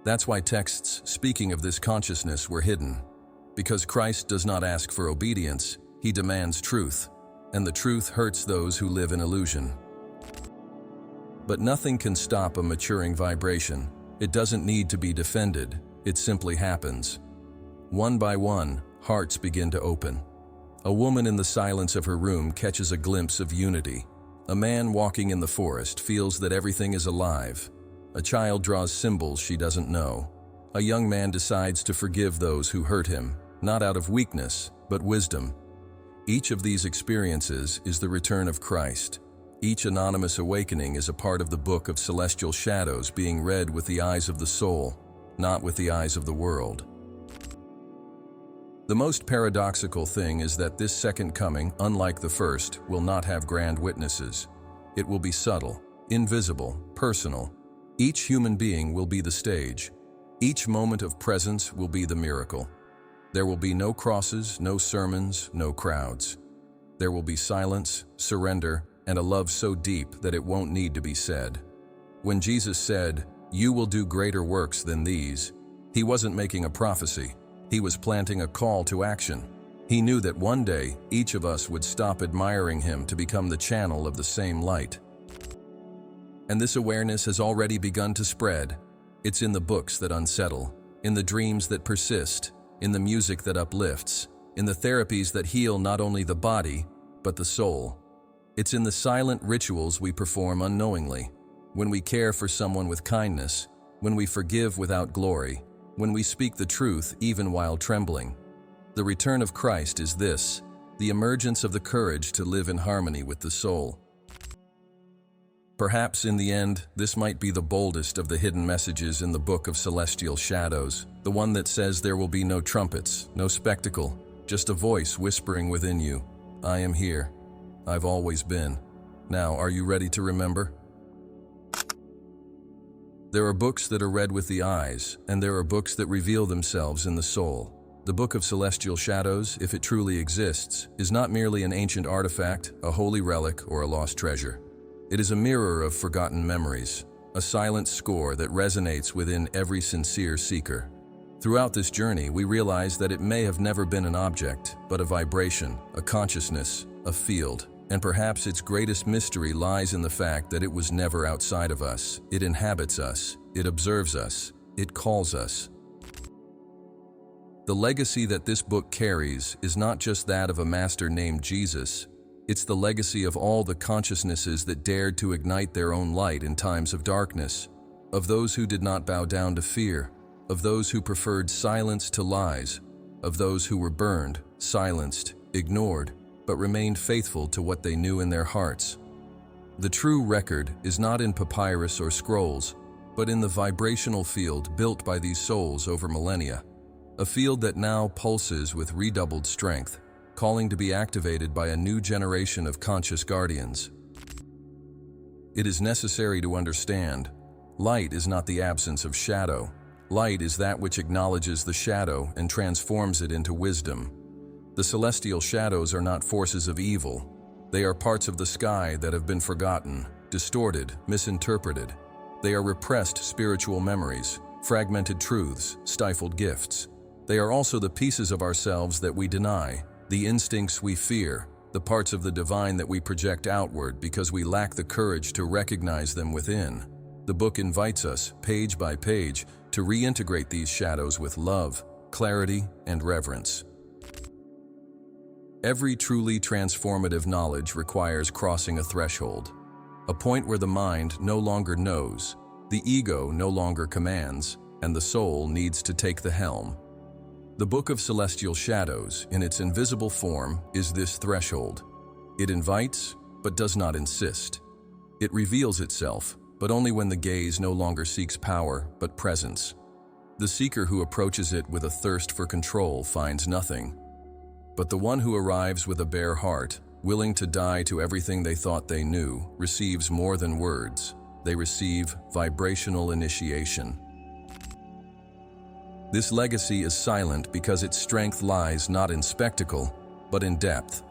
That's why texts speaking of this consciousness were hidden. Because Christ does not ask for obedience, he demands truth. And the truth hurts those who live in illusion. But nothing can stop a maturing vibration. It doesn't need to be defended, it simply happens. One by one, hearts begin to open. A woman in the silence of her room catches a glimpse of unity. A man walking in the forest feels that everything is alive. A child draws symbols she doesn't know. A young man decides to forgive those who hurt him, not out of weakness, but wisdom. Each of these experiences is the return of Christ. Each anonymous awakening is a part of the Book of Celestial Shadows being read with the eyes of the soul, not with the eyes of the world. The most paradoxical thing is that this second coming, unlike the first, will not have grand witnesses. It will be subtle, invisible, personal. Each human being will be the stage. Each moment of presence will be the miracle. There will be no crosses, no sermons, no crowds. There will be silence, surrender, and a love so deep that it won't need to be said. When Jesus said, "You will do greater works than these." He wasn't making a prophecy. He was planting a call to action. He knew that one day, each of us would stop admiring him to become the channel of the same light. And this awareness has already begun to spread. It's in the books that unsettle, in the dreams that persist, in the music that uplifts, in the therapies that heal not only the body, but the soul. It's in the silent rituals we perform unknowingly, when we care for someone with kindness, when we forgive without glory, when we speak the truth even while trembling. The return of Christ is this, the emergence of the courage to live in harmony with the soul. Perhaps in the end, this might be the boldest of the hidden messages in the Book of Celestial Shadows, the one that says there will be no trumpets, no spectacle, just a voice whispering within you, "I am here. I've always been. Now, are you ready to remember?" There are books that are read with the eyes, and there are books that reveal themselves in the soul. The Book of Celestial Shadows, if it truly exists, is not merely an ancient artifact, a holy relic, or a lost treasure. It is a mirror of forgotten memories, a silent score that resonates within every sincere seeker. Throughout this journey, we realize that it may have never been an object, but a vibration, a consciousness, a field. And perhaps its greatest mystery lies in the fact that it was never outside of us. It inhabits us, it observes us, it calls us. The legacy that this book carries is not just that of a master named Jesus. It's the legacy of all the consciousnesses that dared to ignite their own light in times of darkness, of those who did not bow down to fear, of those who preferred silence to lies, of those who were burned, silenced, ignored, but remained faithful to what they knew in their hearts. The true record is not in papyrus or scrolls, but in the vibrational field built by these souls over millennia, a field that now pulses with redoubled strength, calling to be activated by a new generation of conscious guardians. It is necessary to understand, light is not the absence of shadow. Light is that which acknowledges the shadow and transforms it into wisdom. The celestial shadows are not forces of evil. They are parts of the sky that have been forgotten, distorted, misinterpreted. They are repressed spiritual memories, fragmented truths, stifled gifts. They are also the pieces of ourselves that we deny, the instincts we fear, the parts of the divine that we project outward because we lack the courage to recognize them within. The book invites us, page by page, to reintegrate these shadows with love, clarity, and reverence. Every truly transformative knowledge requires crossing a threshold, a point where the mind no longer knows, the ego no longer commands, and the soul needs to take the helm. The Book of Celestial Shadows, in its invisible form, is this threshold. It invites, but does not insist. It reveals itself, but only when the gaze no longer seeks power, but presence. The seeker who approaches it with a thirst for control finds nothing. But the one who arrives with a bare heart, willing to die to everything they thought they knew, receives more than words. They receive vibrational initiation. This legacy is silent because its strength lies not in spectacle, but in depth.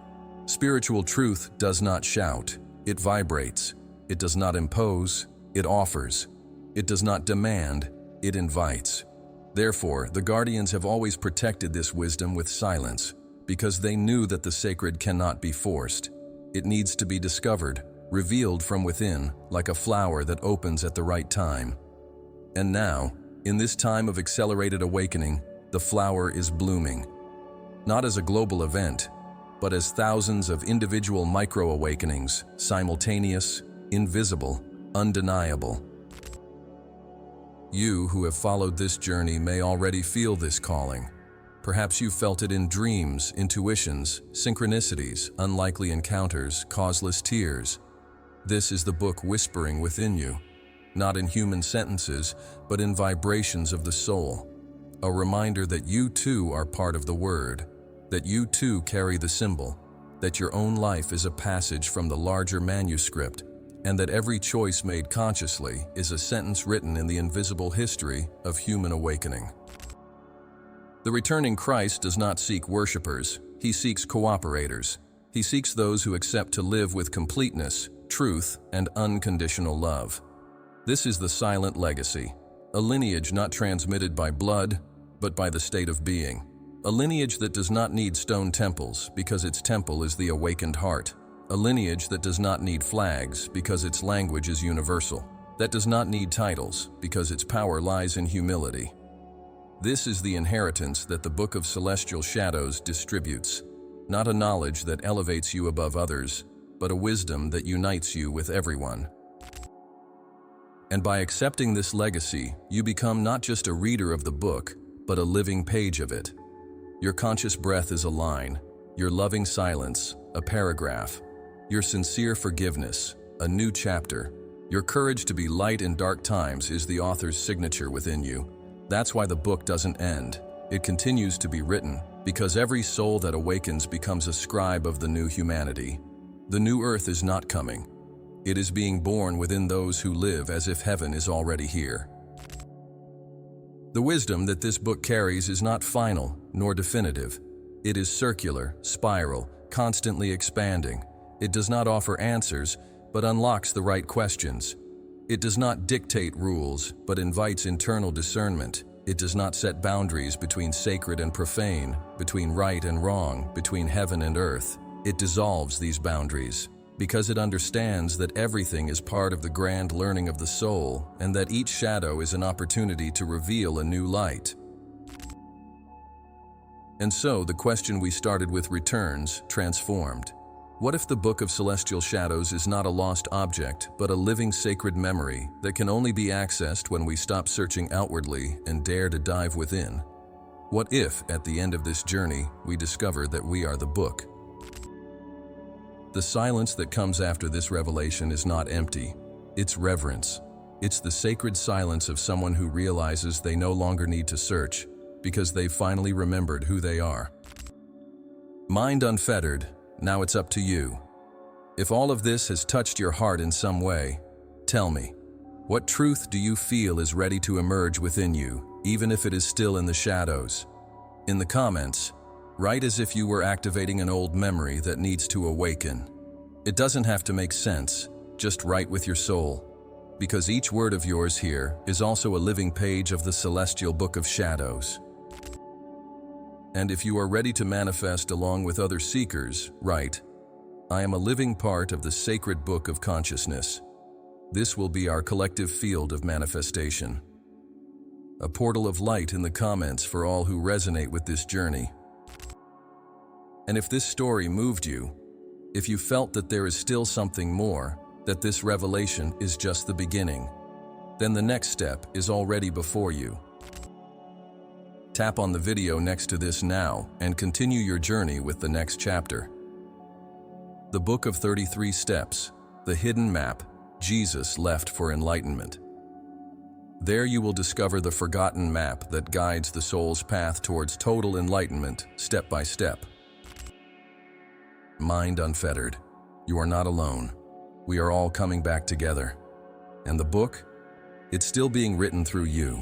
Spiritual truth does not shout, it vibrates. It does not impose, it offers. It does not demand, it invites. Therefore, the guardians have always protected this wisdom with silence, because they knew that the sacred cannot be forced. It needs to be discovered, revealed from within, like a flower that opens at the right time. And now, in this time of accelerated awakening, the flower is blooming. Not as a global event, but as thousands of individual micro-awakenings, simultaneous, invisible, undeniable. You who have followed this journey may already feel this calling. Perhaps you felt it in dreams, intuitions, synchronicities, unlikely encounters, causeless tears. This is the book whispering within you, not in human sentences, but in vibrations of the soul. A reminder that you too are part of the word, that you too carry the symbol, that your own life is a passage from the larger manuscript, and that every choice made consciously is a sentence written in the invisible history of human awakening. The returning Christ does not seek worshipers, he seeks cooperators. He seeks those who accept to live with completeness, truth, and unconditional love. This is the silent legacy, a lineage not transmitted by blood, but by the state of being. A lineage that does not need stone temples because its temple is the awakened heart. A lineage that does not need flags because its language is universal. That does not need titles because its power lies in humility. This is the inheritance that the Book of Celestial Shadows distributes. Not a knowledge that elevates you above others, but a wisdom that unites you with everyone. And by accepting this legacy, you become not just a reader of the book, but a living page of it. Your conscious breath is a line, your loving silence, a paragraph, your sincere forgiveness, a new chapter. Your courage to be light in dark times is the author's signature within you. That's why the book doesn't end. It continues to be written, because every soul that awakens becomes a scribe of the new humanity. The new earth is not coming. It is being born within those who live as if heaven is already here. The wisdom that this book carries is not final nor definitive. It is circular, spiral, constantly expanding. It does not offer answers, but unlocks the right questions. It does not dictate rules, but invites internal discernment. It does not set boundaries between sacred and profane, between right and wrong, between heaven and earth. It dissolves these boundaries, because it understands that everything is part of the grand learning of the soul, and that each shadow is an opportunity to reveal a new light. And so, the question we started with returns, transformed. What if the Book of Celestial Shadows is not a lost object, but a living sacred memory that can only be accessed when we stop searching outwardly and dare to dive within? What if, at the end of this journey, we discover that we are the book? The silence that comes after this revelation is not empty. It's reverence. It's the sacred silence of someone who realizes they no longer need to search, because they've finally remembered who they are. Mind unfettered. Now it's up to you. If all of this has touched your heart in some way, tell me, what truth do you feel is ready to emerge within you, even if it is still in the shadows? In the comments, write as if you were activating an old memory that needs to awaken. It doesn't have to make sense, just write with your soul, because each word of yours here is also a living page of the Celestial Book of Shadows. And if you are ready to manifest along with other seekers, write, I am a living part of the sacred book of consciousness. This will be our collective field of manifestation. A portal of light in the comments for all who resonate with this journey. And if this story moved you, if you felt that there is still something more, that this revelation is just the beginning, then the next step is already before you. Tap on the video next to this now and continue your journey with the next chapter. The Book of 33 Steps, the hidden map Jesus left for enlightenment. There you will discover the forgotten map that guides the soul's path towards total enlightenment, step by step. Mind unfettered. You are not alone. We are all coming back together. And the book? It's still being written through you.